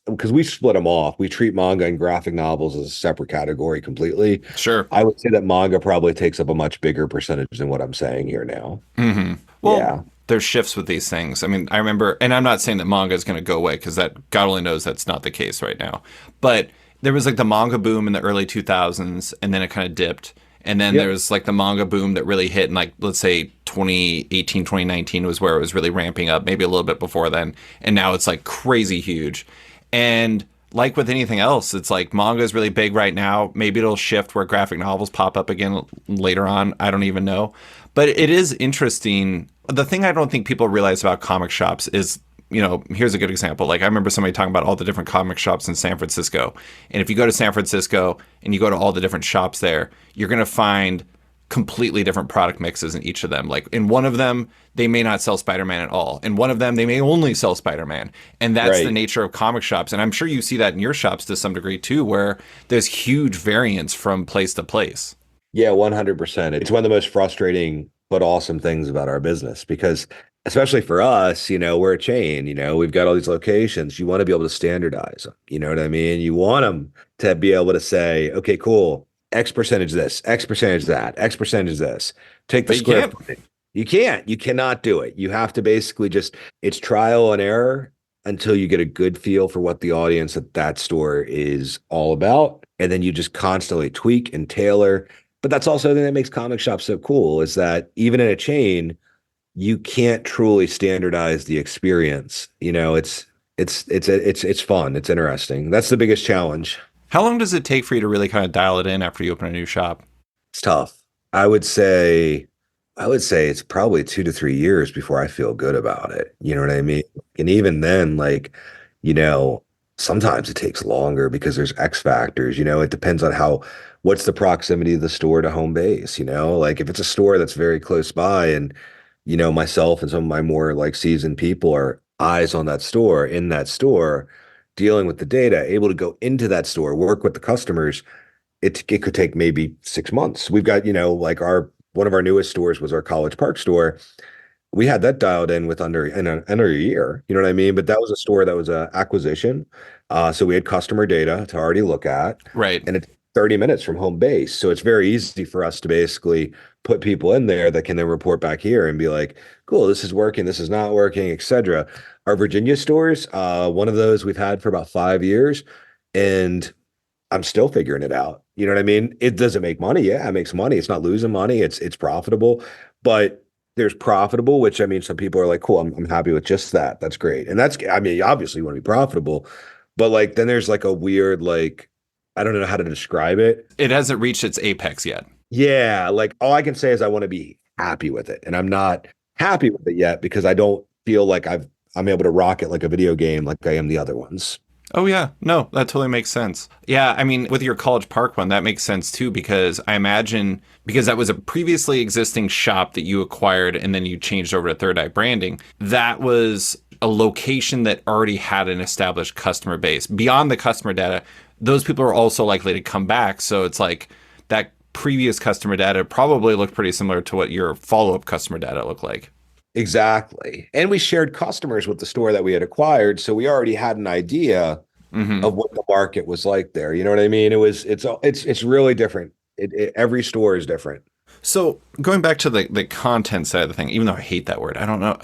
because we split them off. We treat manga and graphic novels as a separate category completely. Sure. I would say that manga probably takes up a much bigger percentage than what I'm saying here now. Mm-hmm. Well, Yeah. there's shifts with these things. I mean, I remember, and I'm not saying that manga is going to go away because that God only knows that's not the case right now. But there was like the manga boom in the early 2000s, and then it kind of dipped. And then Yep. there was like the manga boom that really hit in like, let's say 2018, 2019 was where it was really ramping up, maybe a little bit before then. And now it's like crazy huge. And like with anything else, it's like manga is really big right now. Maybe it'll shift where graphic novels pop up again later on. I don't even know. But it is interesting. The thing I don't think people realize about comic shops is, here's a good example. Like I remember somebody talking about all the different comic shops in San Francisco. And if you go to San Francisco and you go to all the different shops there, you're going to find completely different product mixes in each of them. Like in one of them, they may not sell Spider-Man at all. In one of them, they may only sell Spider-Man. And that's the Right. nature of comic shops. And I'm sure you see that in your shops to some degree too, where there's huge variance from place to place. Yeah, 100%. It's one of the most frustrating but awesome things about our business because especially for us, we're a chain, we've got all these locations. You want to be able to standardize them. You know what I mean? You want them to be able to say, okay, cool. X percentage this, X percentage that, X percentage this. Take the But you square can't. footage. You can't. You cannot do it. You have to basically it's trial and error until you get a good feel for what the audience at that store is all about. And then you just constantly tweak and tailor. But that's also the thing that makes comic shops so cool is that even in a chain, you can't truly standardize the experience. It's fun. It's interesting. That's the biggest challenge. How long does it take for you to really kind of dial it in after you open a new shop? It's tough. I would say it's probably 2 to 3 years before I feel good about it. You know what I mean? And even then, like, you know, sometimes it takes longer because there's X factors. It depends on what's the proximity of the store to home base. Like if it's a store that's very close by and, myself and some of my more like seasoned people are eyes on that store, in that store, dealing with the data, able to go into that store, work with the customers, it could take maybe 6 months. We've got, like one of our newest stores was our College Park store. We had that dialed in with under a year. You know what I mean? But that was a store that was a acquisition. So we had customer data to already look at, Right. and it's 30 minutes from home base. So it's very easy for us to basically put people in there that can then report back here and be like, cool, this is working, this is not working, etc. Our Virginia stores, one of those we've had for about 5 years, and I'm still figuring it out. You know what I mean? It doesn't make money. Yeah, it makes money. It's not losing money. It's profitable, but there's profitable, which I mean, some people are like, cool, I'm happy with just that. That's great. And I mean, obviously you want to be profitable, but like, then there's like a weird, like, I don't know how to describe it. It hasn't reached its apex yet. Yeah. Like all I can say is I want to be happy with it. And I'm not happy with it yet because I don't feel like I'm able to rock it like a video game, like I am the other ones. Oh, yeah. No, that totally makes sense. Yeah. I mean, with your College Park one, that makes sense too, because I imagine because that was a previously existing shop that you acquired and then you changed over to Third Eye branding, that was a location that already had an established customer base. Beyond the customer data, those people are also likely to come back. So it's like that previous customer data probably looked pretty similar to what your follow-up customer data looked like. Exactly. And we shared customers with the store that we had acquired. So we already had an idea Mm-hmm. of what the market was like there. You know what I mean? It's really different. Every store is different. So going back to the content side of the thing, even though I hate that word, I don't know.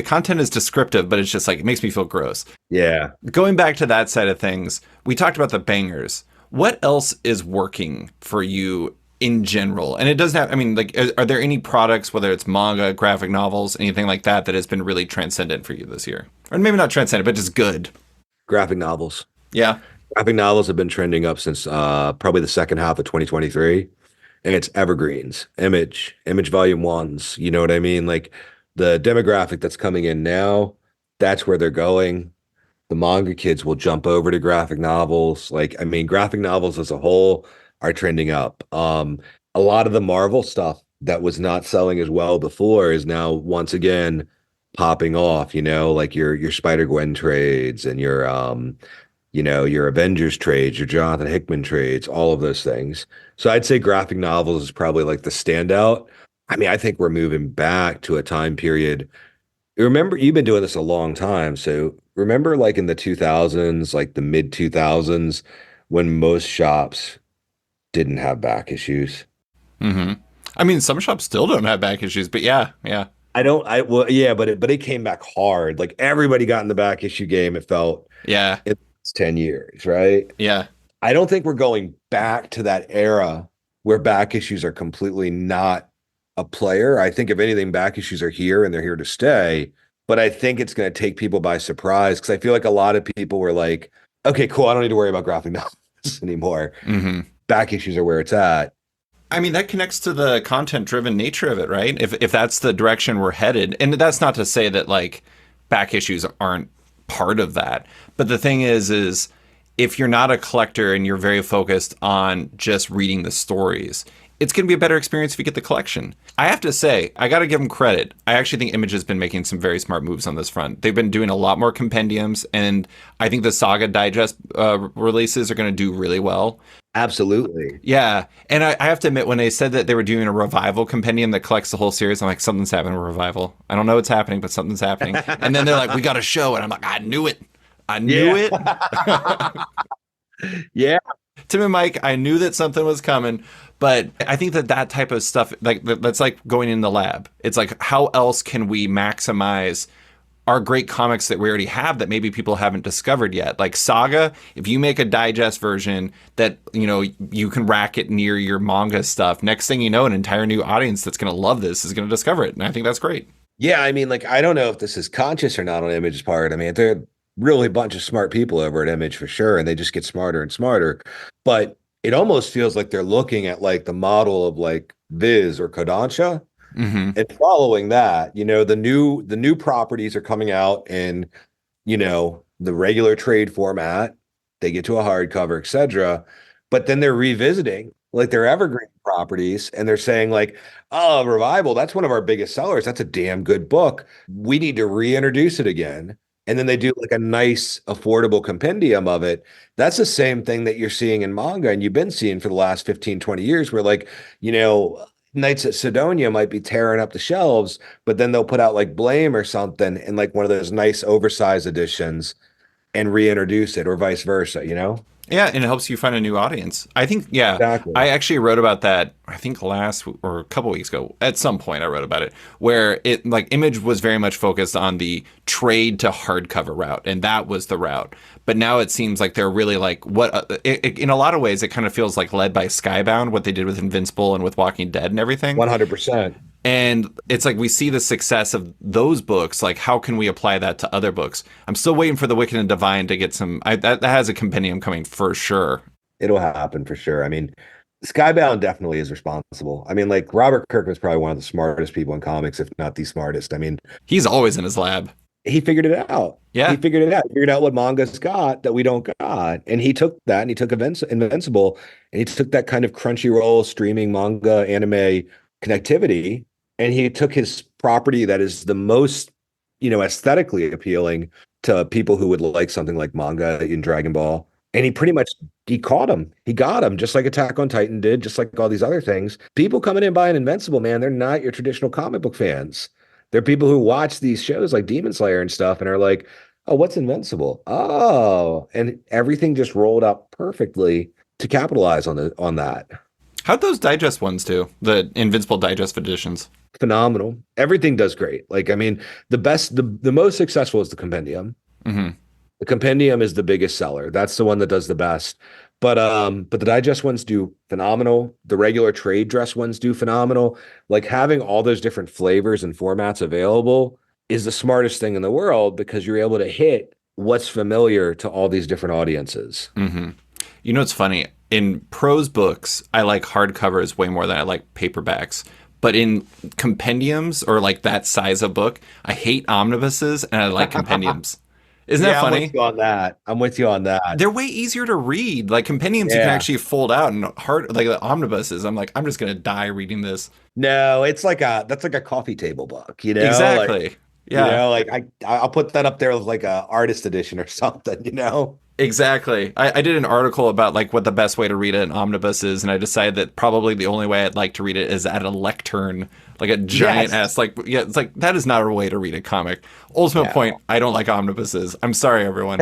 Content is descriptive, but it's just like it makes me feel gross. Yeah. Going back to that side of things, we talked about the bangers. What else is working for you in general? And it doesn't have, I mean, like, are there any products, whether it's manga, graphic novels, anything like that, that has been really transcendent for you this year? Or maybe not transcendent, but just good. Graphic novels. Yeah. Graphic novels have been trending up since probably the second half of 2023. And it's evergreens, image volume ones. You know what I mean? Like the demographic that's coming in now, that's where they're going. The manga kids will jump over to graphic novels. Like, I mean, graphic novels as a whole are trending up. A lot of the Marvel stuff that was not selling as well before is now once again popping off, like your Spider-Gwen trades and your Avengers trades, your Jonathan Hickman trades, all of those things. So I'd say graphic novels is probably like the standout. I mean, I think we're moving back to a time period. Remember, you've been doing this a long time. So remember, like in the 2000s, like the mid 2000s, when most shops didn't have back issues. hmm I mean, some shops still don't have back issues, but yeah, yeah, Well, yeah, but it came back hard. Like everybody got in the back issue game, it felt yeah, in 10 years, right? yeah. I don't think we're going back to that era where back issues are completely not a player. I think if anything, back issues are here and they're here to stay. But I think it's going to take people by surprise because I feel like a lot of people were like, okay, cool. I don't need to worry about graphic novels anymore. hmm Back issues are where it's at. I mean, that connects to the content driven nature of it, right? If that's the direction we're headed, and that's not to say that like back issues aren't part of that, but the thing is if you're not a collector and you're very focused on just reading the stories, it's going to be a better experience if you get the collection. I have to say, I got to give them credit. I actually think Image has been making some very smart moves on this front. They've been doing a lot more compendiums, and I think the Saga Digest releases are going to do really well. Absolutely. Yeah, and I have to admit, when they said that they were doing a revival compendium that collects the whole series, I'm like, something's happening with revival. I don't know what's happening, but something's happening. And then they're like, we got a show, and I'm like, I knew it. I knew it. Yeah. Tim and Mike, I knew that something was coming, but I think that type of stuff, like that's like going in the lab. It's like, how else can we maximize our great comics that we already have that maybe people haven't discovered yet? Like Saga, if you make a digest version that, you can rack it near your manga stuff, next thing you know, an entire new audience that's going to love this is going to discover it. And I think that's great. Yeah. I mean, like, I don't know if this is conscious or not on Image's part. I mean, they're really a bunch of smart people over at Image for sure, and they just get smarter and smarter. But it almost feels like they're looking at like the model of like Viz or Kodansha hmm and following that. The new properties are coming out in, the regular trade format. They get to a hardcover, etc. But then they're revisiting like their evergreen properties and they're saying like, oh, Revival, that's one of our biggest sellers. That's a damn good book. We need to reintroduce it again. And then they do like a nice, affordable compendium of it. That's the same thing that you're seeing in manga and you've been seeing for the last 15, 20 years, where like, Knights at Sidonia might be tearing up the shelves, but then they'll put out like Blame or something in like one of those nice oversized editions and reintroduce it, or vice versa. Yeah, and it helps you find a new audience. I think, yeah, Exactly. I actually wrote about that, I think or a couple weeks ago. At some point, I wrote about it, where it, like, Image was very much focused on the trade to hardcover route, and that was the route. But now it seems like they're really like, in a lot of ways, it kind of feels like led by Skybound, what they did with Invincible and with Walking Dead and everything. 100%. And it's like we see the success of those books. Like, how can we apply that to other books? I'm still waiting for The Wicked and Divine to get some. That has a compendium coming for sure. It'll happen for sure. I mean, Skybound definitely is responsible. I mean, like Robert Kirkman's probably one of the smartest people in comics, if not the smartest. I mean, He's always in his lab. he figured it out. Yeah. He figured it out. He figured out what manga's got that we don't got. And he took that and he took Invincible and he took that kind of Crunchyroll streaming manga anime connectivity and he took his property that is the most, aesthetically appealing to people who would like something like manga in Dragon Ball. And he caught him. He got him, just like Attack on Titan did, just like all these other things. People coming in buying Invincible, man, they're not your traditional comic book fans. They're people who watch these shows like Demon Slayer and stuff and are like, oh, what's Invincible? Oh, and everything just rolled out perfectly to capitalize on that. How'd those digest ones do? The Invincible Digest editions. Phenomenal. Everything does great. Like, I mean, the most successful is the compendium. Hmm. The compendium is the biggest seller. That's the one that does the best. But the digest ones do phenomenal. The regular trade dress ones do phenomenal. Like having all those different flavors and formats available is the smartest thing in the world because you're able to hit what's familiar to all these different audiences. Hmm. You know, it's funny. In prose books, I like hardcovers way more than I like paperbacks. But in compendiums or like that size of book, I hate omnibuses and I like compendiums. Isn't that Yeah, I'm with funny? you on that. I'm with you on that. They're way easier to read. Like compendiums, you can Yeah. actually fold out, and hard like the omnibuses. I'm like, I'm just gonna die reading this. No, it's like that's like a coffee table book, like Exactly. Yeah. like I'll put that up there with like a artist edition or something. Exactly. I did an article about like what the best way to read an omnibus is, and I decided that probably the only way I'd like to read it is at a lectern, like a giant Yes. ass. Like, yeah, it's like that is not a way to read a comic. Ultimate point, No. I don't like omnibuses. I'm sorry, everyone.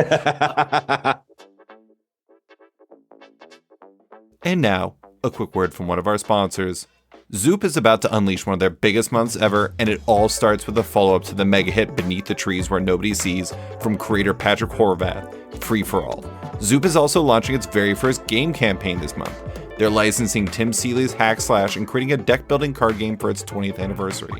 And now, a quick word from one of our sponsors. Zoop is about to unleash one of their biggest months ever, and it all starts with a follow-up to the mega hit Beneath the Trees Where Nobody Sees from creator Patrick Horvath, Free for All. Zoop is also launching its very first game campaign this month. They're licensing Tim Seeley's Hack Slash and creating a deck-building card game for its 20th anniversary.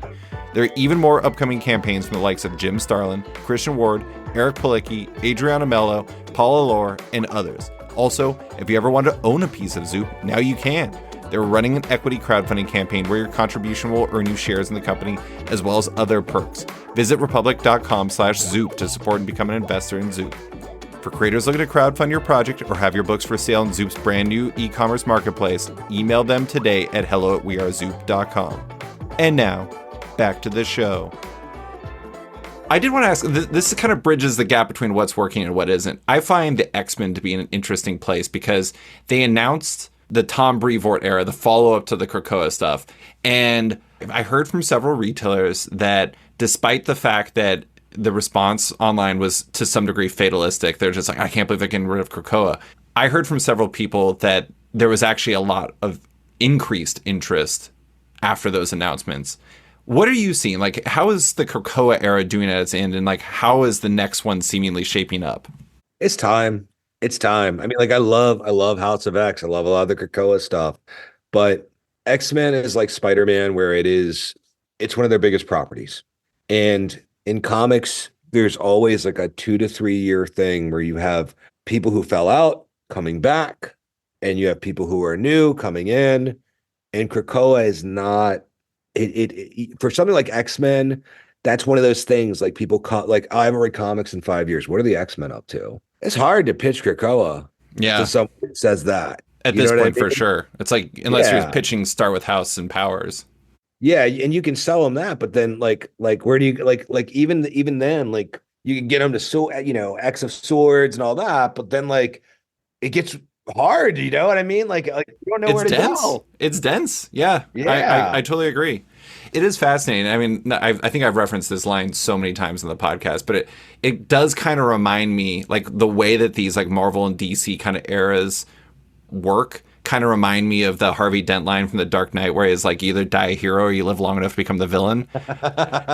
There are even more upcoming campaigns from the likes of Jim Starlin, Christian Ward, Eric Palicki, Adriana Mello, Paula Lore, and others. Also, if you ever want to own a piece of Zoop, now you can. They're running an equity crowdfunding campaign where your contribution will earn you shares in the company, as well as other perks. Visit republic.com/Zoop to support and become an investor in Zoop. For creators looking to crowdfund your project or have your books for sale in Zoop's brand new e-commerce marketplace, email them today at hello@wearezoop.com. And now, back to the show. I did want to ask, this kind of bridges the gap between what's working and what isn't. I find the X-Men to be an interesting place because they announced the Tom Brevoort era, the follow-up to the Krakoa stuff. And I heard from several retailers that despite the fact that the response online was to some degree fatalistic, they're just like, I can't believe they're getting rid of Krakoa. I heard from several people that there was actually a lot of increased interest after those announcements. What are you seeing? Like, how is the Krakoa era doing at its end? And like, how is the next one seemingly shaping up? It's time. It's time. I mean, like I love House of X. I love a lot of the Krakoa stuff, but X-Men is like Spider-Man, where it's one of their biggest properties. And in comics, there's always like a 2 to 3 year thing where you have people who fell out coming back, and you have people who are new coming in. And Krakoa is not for something like X-Men. That's one of those things like like, oh, I haven't read comics in 5 years. What are the X-Men up to? It's hard to pitch Krakoa to Yeah, someone that says that. at You this know what I point, for mean? sure. It's like, unless you're Yeah. pitching Start with House and Powers. Yeah, and you can sell them that, but then like where do you like even then like you can get them to X of Swords and all that, but then like it gets hard, you know what I mean? Like you don't know It's where to dense. go. It's dense. Yeah, I Yeah. totally agree. It is fascinating. I mean, I think I've referenced this line so many times in the podcast, but it does kind of remind me, like the way that these like Marvel and DC kind of eras work kind of remind me of the Harvey Dent line from The Dark Knight, where he's like, you either die a hero or you live long enough to become the villain.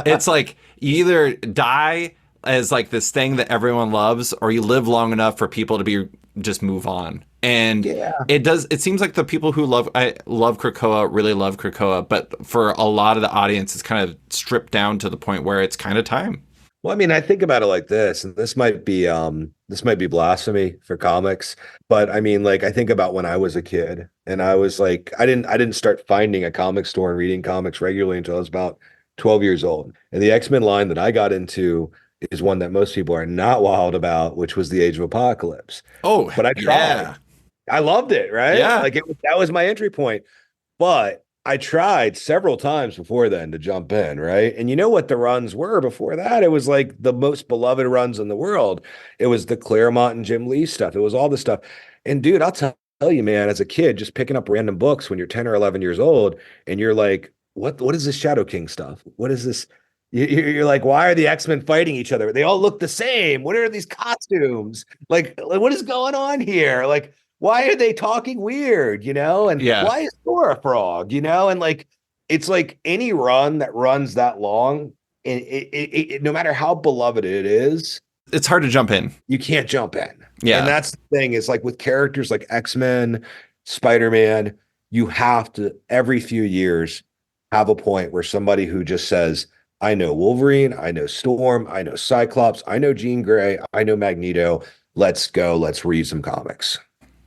It's like you either die as like this thing that everyone loves, or you live long enough for people to be just move on. And Yeah. it seems like the people who I love Krakoa really love Krakoa, but for a lot of the audience, it's kind of stripped down to the point where it's kind of time. Well, I mean, I think about it like this, and this might be blasphemy for comics, but I mean, like I think about when I was a kid and I was like I didn't start finding a comic store and reading comics regularly until I was about 12 years old. And the X-Men line that I got into is one that most people are not wild about, which was the Age of Apocalypse. Oh, But I tried. yeah. I loved it, right? Yeah. Like that was my entry point. But I tried several times before then to jump in, right? And you know what the runs were before that? It was like the most beloved runs in the world. It was the Claremont and Jim Lee stuff. It was all this stuff. And dude, I'll tell you, man, as a kid, just picking up random books when you're 10 or 11 years old, and you're like, what is this Shadow King stuff? What is this? You're like, why are the X-Men fighting each other? They all look the same. What are these costumes? Like what is going on here? Like, why are they talking weird, and Yeah. why is Thor a frog, and like it's like any run that runs that long, and no matter how beloved it is, It's hard to jump in. you can't jump in. And Yeah. that's the thing, is like with characters like X-Men, Spider-Man, you have to every few years have a point where somebody who just says, I know Wolverine, I know Storm, I know Cyclops, I know Jean Grey, I know Magneto. Let's go. Let's read some comics.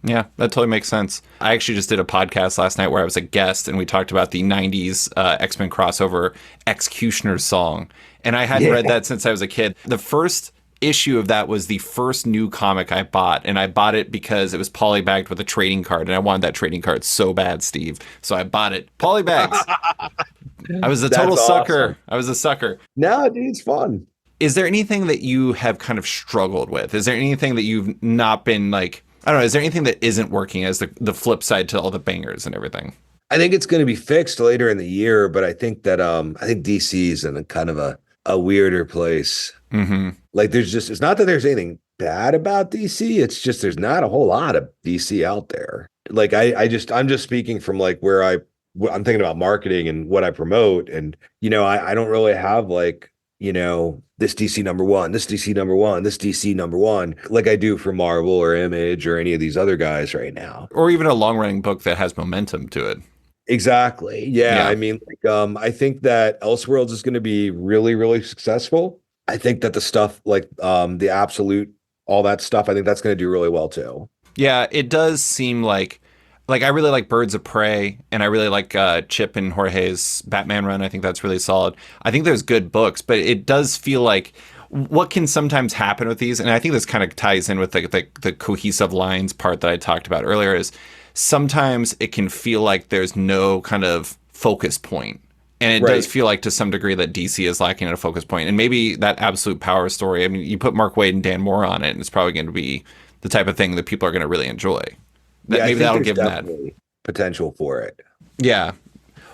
Yeah, that totally makes sense. I actually just did a podcast last night where I was a guest and we talked about the 90s X-Men crossover Executioner's Song. And I hadn't read Yeah. that since I was a kid. The first issue of that was the first new comic I bought. And I bought it because it was polybagged with a trading card. And I wanted that trading card so bad, Steve. So I bought it. Polybags. I was a total That's sucker. awesome. I was a sucker. No, dude, it's fun. Is there anything that you have kind of struggled with? Is there anything that you've not been like, I don't know, is there anything that isn't working as the flip side to all the bangers and everything? I think it's going to be fixed later in the year, but I think that I think DC's in a kind of a weirder place. Mm-hmm. Like it's not that there's anything bad about DC. It's just there's not a whole lot of DC out there. Like I'm just speaking from like where I'm thinking about marketing and what I promote. And I don't really have like, this DC number one, this DC number one, this DC number one, like I do for Marvel or Image or any of these other guys right now. Or even a long running book that has momentum to it. Exactly. Yeah. Yeah. I mean, like, I think that Elseworlds is going to be really, really successful. I think that the stuff like the Absolute, all that stuff, I think that's going to do really well too. Yeah, it does seem like I really like Birds of Prey, and I really like Chip and Jorge's Batman run. I think that's really solid. I think there's good books, but it does feel like what can sometimes happen with these, and I think this kind of ties in with the cohesive lines part that I talked about earlier, is sometimes it can feel like there's no kind of focus point. And it does feel like to some degree that DC is lacking at a focus point. And maybe that Absolute Power story, I mean, you put Mark Waid and Dan Moore on it, and it's probably going to be the type of thing that people are going to really enjoy. Yeah, Maybe that'll give them that potential for it. Yeah.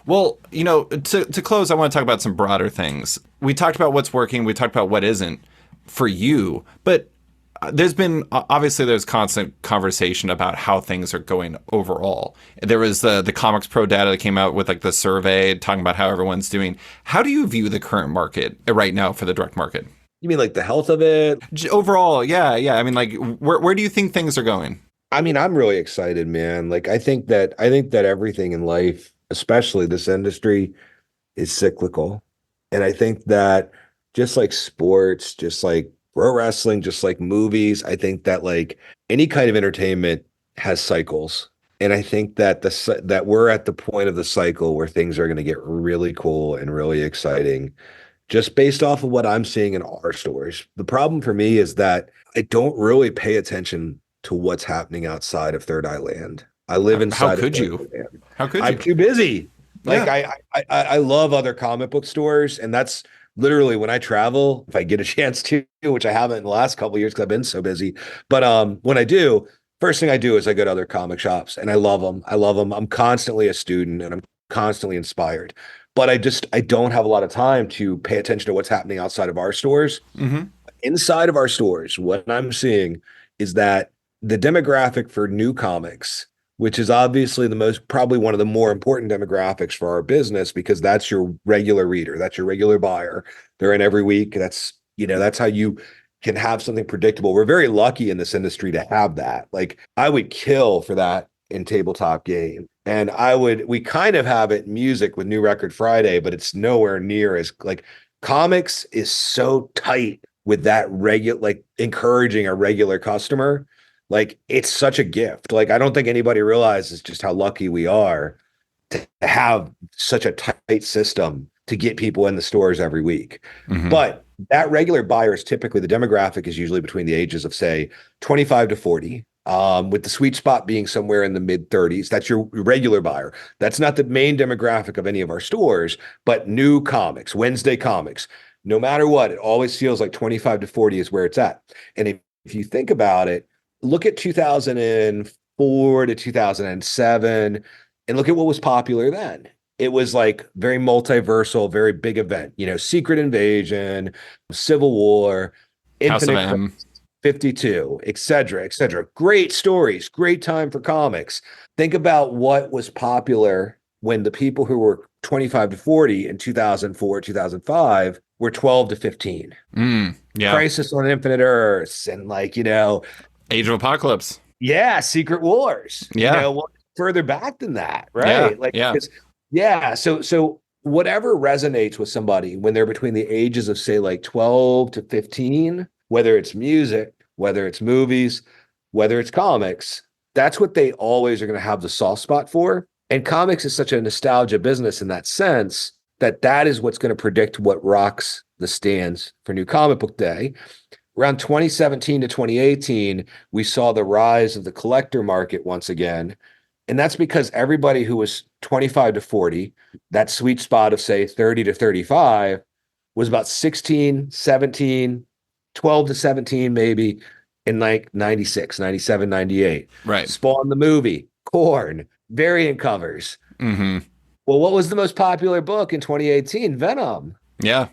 Well, to close, I want to talk about some broader things. We talked about what's working. We talked about what isn't for you. But there's constant conversation about how things are going overall. There was the Comics Pro data that came out with like the survey talking about how everyone's doing. How do you view the current market right now for the direct market? You mean like the health of it? Overall, yeah. I mean, like, where do you think things are going? I mean, I'm really excited, man. Like, I think that everything in life, especially this industry, is cyclical. And I think that just like sports, just like pro wrestling, just like movies, I think that like any kind of entertainment has cycles. And I think that that we're at the point of the cycle where things are going to get really cool and really exciting, just based off of what I'm seeing in our stores. The problem for me is that I don't really pay attention to what's happening outside of Third Eye Land. I live inside. How could you? How could you? I'm too busy. Like Yeah. I love other comic book stores, and that's literally when I travel, if I get a chance to, which I haven't in the last couple of years because I've been so busy. But when I do, first thing I do is I go to other comic shops, and I love them. I love them. I'm constantly a student, and I'm constantly inspired. But I don't have a lot of time to pay attention to what's happening outside of our stores. Mm-hmm. Inside of our stores, what I'm seeing is that the demographic for new comics, which is obviously probably one of the more important demographics for our business, because that's your regular reader, that's your regular buyer. They're in every week. That's how you can have something predictable. We're very lucky in this industry to have that. Like, I would kill for that in tabletop game. And we kind of have it in music with New Record Friday, but it's nowhere near as like comics is so tight with that like encouraging a regular customer. Like, it's such a gift. Like, I don't think anybody realizes just how lucky we are to have such a tight system to get people in the stores every week. Mm-hmm. But that regular buyer is typically, the demographic is usually between the ages of, say, 25 to 40, with the sweet spot being somewhere in the mid 30s. That's your regular buyer. That's not the main demographic of any of our stores, but new comics, Wednesday comics, no matter what, it always feels like 25 to 40 is where it's at. And if you think about it, look at 2004 to 2007 and look at what was popular then. It was like very multiversal, very big event, Secret Invasion, Civil War, House of Infinite M. 52, et cetera, et cetera. Great stories, great time for comics. Think about what was popular when the people who were 25 to 40 in 2004, 2005 were 12 to 15. Yeah. Crisis on Infinite Earths and like, Age of Apocalypse. yeah, Secret Wars, Yeah. well, further back than that, Yeah. right? Like, Yeah. yeah. So whatever resonates with somebody when they're between the ages of say like 12 to 15, whether it's music, whether it's movies, whether it's comics, that's what they always are going to have the soft spot for. And comics is such a nostalgia business in that sense that that is what's going to predict what rocks the stands for New Comic Book Day. Around 2017 to 2018, we saw the rise of the collector market once again. And that's because everybody who was 25 to 40, that sweet spot of say 30 to 35, was about 16, 17, 12 to 17, maybe in like 96, 97, 98. Right. Spawn the movie, Corn, variant covers. Mm-hmm. Well, what was the most popular book in 2018? Venom. Yeah.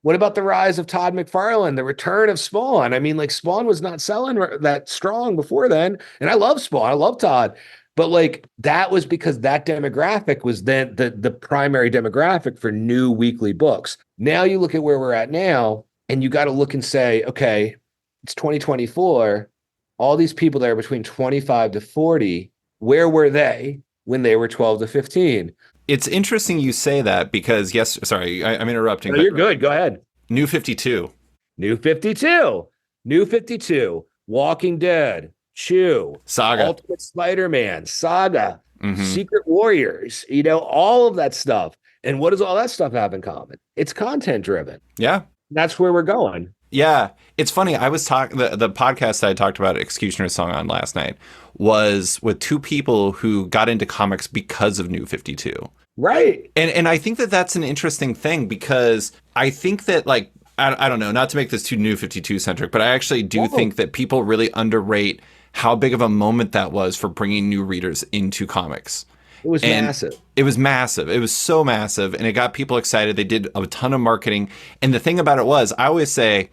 What about the rise of Todd McFarlane, the return of Spawn? I mean, like Spawn was not selling that strong before then. And I love Spawn. I love Todd. But like that was because that demographic was then the primary demographic for new weekly books. Now you look at where we're at now, and you got to look and say, okay, it's 2024. All these people that are between 25 to 40, where were they when they were 12 to 15? It's interesting you say that because, yes, sorry, I'm interrupting. No, you're good. Go ahead. New 52. New 52. New 52. Walking Dead. Chew. Saga. Ultimate Spider-Man. Saga. Mm-hmm. Secret Warriors. All of that stuff. And what does all that stuff have in common? It's content driven. Yeah. That's where we're going. Yeah. It's funny. I was talking, the podcast that I talked about Executioner's Song on last night was with two people who got into comics because of New 52. Right. And I think that that's an interesting thing because I think that like, I don't know, not to make this too New 52 centric, but I actually do think that people really underrate how big of a moment that was for bringing new readers into comics. It was massive. It was massive. It was so massive. And it got people excited. They did a ton of marketing. And the thing about it was, I always say,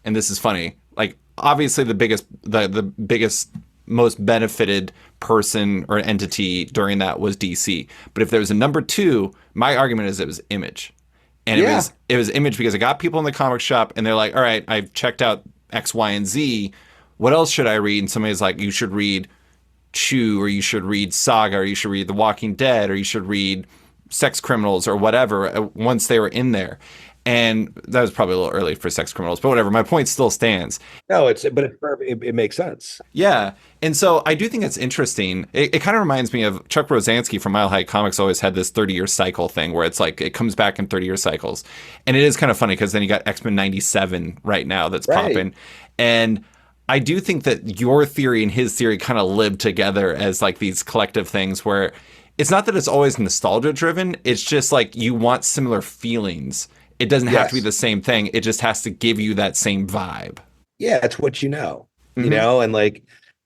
and this is funny, like obviously the biggest, most benefited person or entity during that was DC. But if there was a number two, my argument is it was Image. And it was Image because it got people in the comic shop and they're like, all right, I've checked out X, Y, and Z. What else should I read? And somebody's like, you should read Chew, or you should read Saga, or you should read The Walking Dead, or you should read Sex Criminals, or whatever, once they were in there. And that was probably a little early for Sex Criminals, but whatever. My point still stands. No, it makes sense. Yeah. And so I do think it's interesting. It kind of reminds me of Chuck Rosansky from Mile High Comics always had this 30-year cycle thing where it's like it comes back in 30-year cycles. And it is kind of funny because then you got X-Men 97 right now that's popping. And I do think that your theory and his theory kind of live together as like these collective things where it's not that it's always nostalgia driven. It's just like you want similar feelings. It doesn't have to be the same thing. It just has to give you that same vibe. Yeah, it's what and like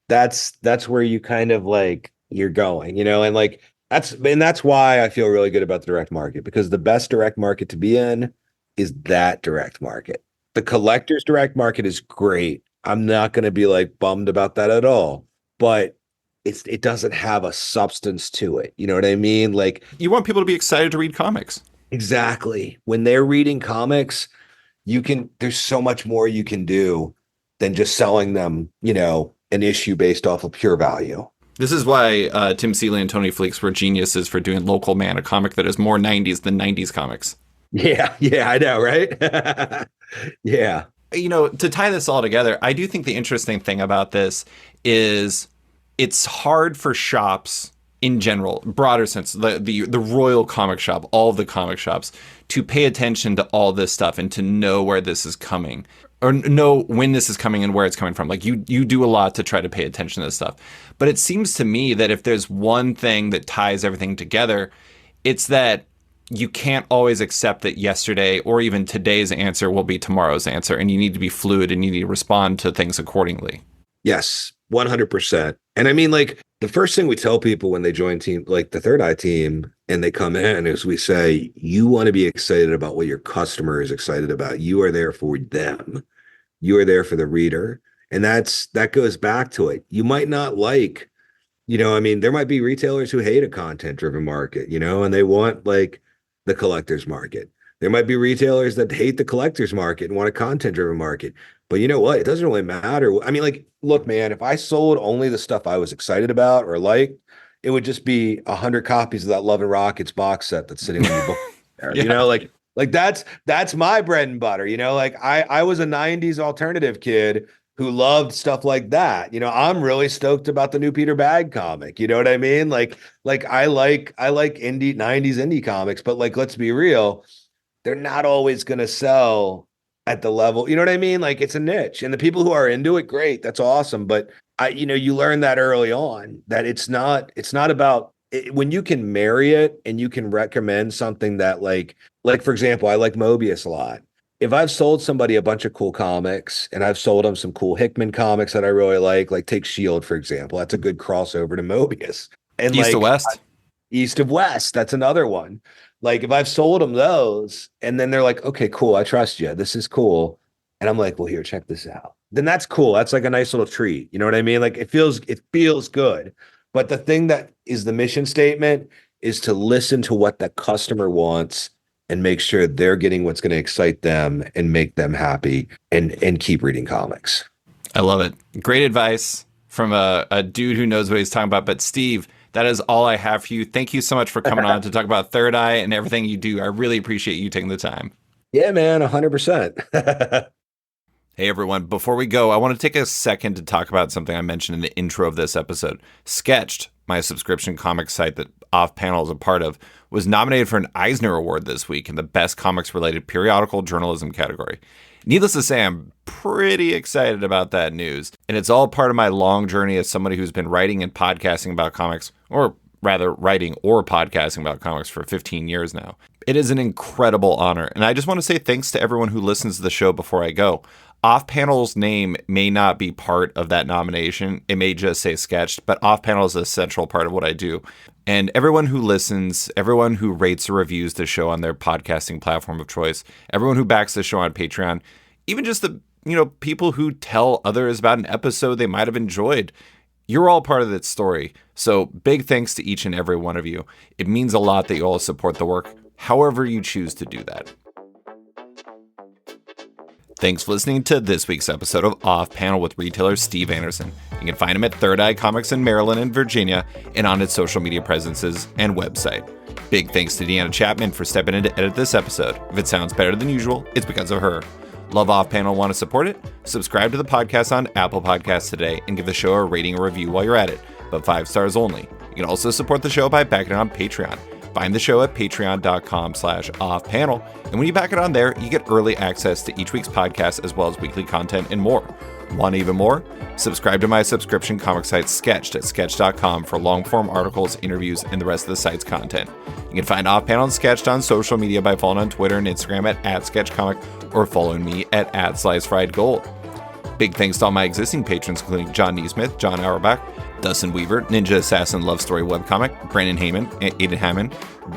that's where you kind of like you're going, and like that's why I feel really good about the direct market, because the best direct market to be in is that direct market. The collector's direct market is great. I'm not going to be like bummed about that at all, but it doesn't have a substance to it. You know what I mean? Like you want people to be excited to read comics. Exactly. When they're reading comics, there's so much more you can do than just selling them, an issue based off of pure value. This is why Tim Seeley and Tony Fleeks were geniuses for doing Local Man, a comic that is more 90s than 90s comics. Yeah, I know, right? Yeah. To tie this all together, I do think the interesting thing about this is it's hard for shops in general, broader sense, the royal comic shop, all of the comic shops, to pay attention to all this stuff and to know where this is coming, or know when this is coming and where it's coming from. Like you do a lot to try to pay attention to this stuff. But it seems to me that if there's one thing that ties everything together, it's that you can't always accept that yesterday or even today's answer will be tomorrow's answer, and you need to be fluid and you need to respond to things accordingly. Yes, 100%. And I mean, like, the first thing we tell people when they join team, like the Third Eye team, and they come in, is we say, you want to be excited about what your customer is excited about. You are there for them. You are there for the reader. And that goes back to it. You might not like, I mean, there might be retailers who hate a content driven market, and they want like the collector's market. There might be retailers that hate the collector's market and want a content driven market. But you know what? It doesn't really matter. I mean, like, look, man, if I sold only the stuff I was excited about or liked, it would just be 100 copies of that Love and Rockets box set that's sitting on your book there. Yeah. Like that's my bread and butter. Like I was a 90s alternative kid who loved stuff like that. I'm really stoked about the new Peter Bag comic. You know what I mean? Like I like indie 90s indie comics, but like, let's be real, they're not always going to sell at the level. You know what I mean? Like, it's a niche, and the people who are into it, great, that's awesome. But you learn that early on that it's not about it, when you can marry it and you can recommend something that like for example, I like Mobius a lot. If I've sold somebody a bunch of cool comics and I've sold them some cool Hickman comics that I really like take Shield, for example, that's a good crossover to Mobius. And East to West. East of West, that's another one. Like, if I've sold them those and then they're like, okay, cool, I trust you, this is cool, and I'm like, well, here, check this out, then that's cool. That's like a nice little treat. You know what I mean? Like, it feels good. But the thing that is the mission statement is to listen to what the customer wants and make sure they're getting what's going to excite them and make them happy, and keep reading comics. I love it. Great advice from a dude who knows what he's talking about. But Steve, that is all I have for you. Thank you so much for coming on to talk about Third Eye and everything you do. I really appreciate you taking the time. Yeah, man, 100%. Hey, everyone. Before we go, I want to take a second to talk about something I mentioned in the intro of this episode. Sketched, my subscription comic site that Off Panel is a part of, was nominated for an Eisner Award this week in the Best Comics-Related Periodical Journalism category. Needless to say, I'm pretty excited about that news, and it's all part of my long journey as somebody who's been writing and podcasting about comics, or rather writing or podcasting about comics for 15 years now. It is an incredible honor, and I just want to say thanks to everyone who listens to the show before I go. Off Panel's name may not be part of that nomination. It may just say Sketched, but Off Panel is a central part of what I do. And everyone who listens, everyone who rates or reviews the show on their podcasting platform of choice, everyone who backs the show on Patreon, even just the people who tell others about an episode they might have enjoyed, you're all part of that story. So big thanks to each and every one of you. It means a lot that you all support the work, however you choose to do that. Thanks for listening to this week's episode of Off Panel with retailer Steve Anderson. You can find him at Third Eye Comics in Maryland and Virginia, and on its social media presences and website. Big thanks to Deanna Chapman for stepping in to edit this episode. If it sounds better than usual, it's because of her. Love Off Panel, want to support it? Subscribe to the podcast on Apple Podcasts today and give the show a rating or review while you're at it, but 5 stars only. You can also support the show by backing it on Patreon. Find the show at patreon.com/offpanel. And when you back it on there, you get early access to each week's podcast as well as weekly content and more. Want even more? Subscribe to my subscription comic site Sketched at sketch.com for long-form articles, interviews, and the rest of the site's content. You can find Off Panel and Sketched on social media by following on Twitter and Instagram at @sketchcomic or following me at @slicefriedgold. Big thanks to all my existing patrons, including John Neesmith, John Auerbach, Dustin Weaver, Ninja Assassin Love Story Webcomic, Brandon Heyman, Aiden Hammond,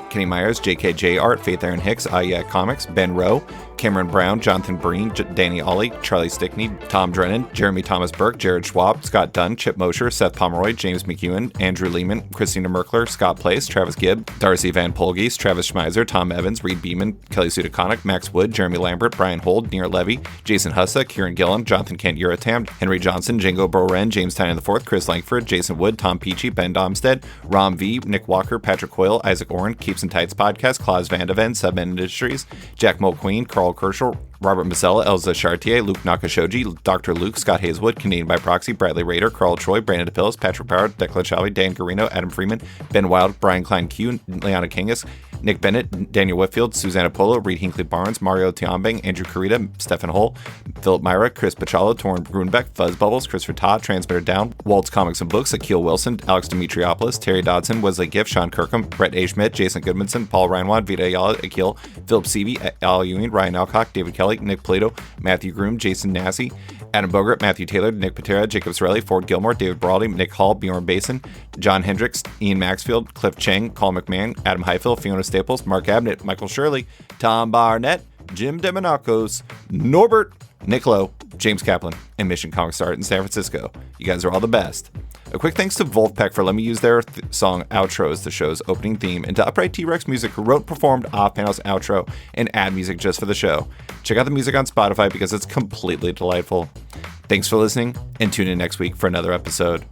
Kenny Myers, JKJ Art, Faith Aaron Hicks, Comics, Ben Rowe, Cameron Brown, Jonathan Breen, Danny Ollie, Charlie Stickney, Tom Drennan, Jeremy Thomas Burke, Jared Schwab, Scott Dunn, Chip Mosher, Seth Pomeroy, James McEwen, Andrew Lehman, Christina Merkler, Scott Place, Travis Gibb, Darcy Van Polgees, Travis Schmeiser, Tom Evans, Reed Beeman, Kelly Sudaconic, Max Wood, Jeremy Lambert, Brian Hold, Near Levy, Jason Hussa, Kieran Gillen, Jonathan Kent Uratam, Henry Johnson, Django Boren, James Tynan IV, Chris Langford, Jason Wood, Tom Peachy, Ben Domstead, Rom V, Nick Walker, Patrick Hoyle, Isaac Oren, Keeps and Tights Podcast, Klaus Vandeven, Subman Industries, Jack Mulqueen, Carl Kerschel, Robert Mazzella, Elza Chartier, Luke Nakashoji, Dr. Luke, Scott Hazelwood, Canadian by Proxy, Bradley Rader, Carl Troy, Brandon DePillis, Patrick Power, Declan Shelby, Dan Garino, Adam Freeman, Ben Wild, Brian Klein Q, Leona Kingus, Nick Bennett, Daniel Whitfield, Susanna Polo, Reed Hinkley Barnes, Mario Tiambang, Andrew Carita, Stefan Hull, Philip Myra, Chris Pachalo, Torrin Grunbeck, Fuzz Bubbles, Christopher Todd, Transmitter Down, Waltz Comics and Books, Akil Wilson, Alex Dimitriopoulos, Terry Dodson, Wesley Gift, Sean Kirkham, Brett A. Schmidt, Jason Goodmanson, Paul Reinwand, Vita Ayala, Akil, Philip Seavey, Al Ewing, Ryan Alcock, David Kelly, Nick Plato, Matthew Groom, Jason Massey, Adam Bogart, Matthew Taylor, Nick Patera, Jacob Sorelli, Ford Gilmore, David Brawley, Nick Hall, Bjorn Basin, John Hendricks, Ian Maxfield, Cliff Chang, Paul McMahon, Adam Highfield, Fiona Staples, Mark Abnett, Michael Shirley, Tom Barnett, Jim Demonacos, Norbert Nick Lowe, James Kaplan, and Mission Comics Art in San Francisco. You guys are all the best. A quick thanks to Wolfpack for letting me use their song Outro as the show's opening theme, and to Upright T-Rex Music, who wrote, performed Off Panel's outro and ad music just for the show. Check out the music on Spotify because it's completely delightful. Thanks for listening, and tune in next week for another episode.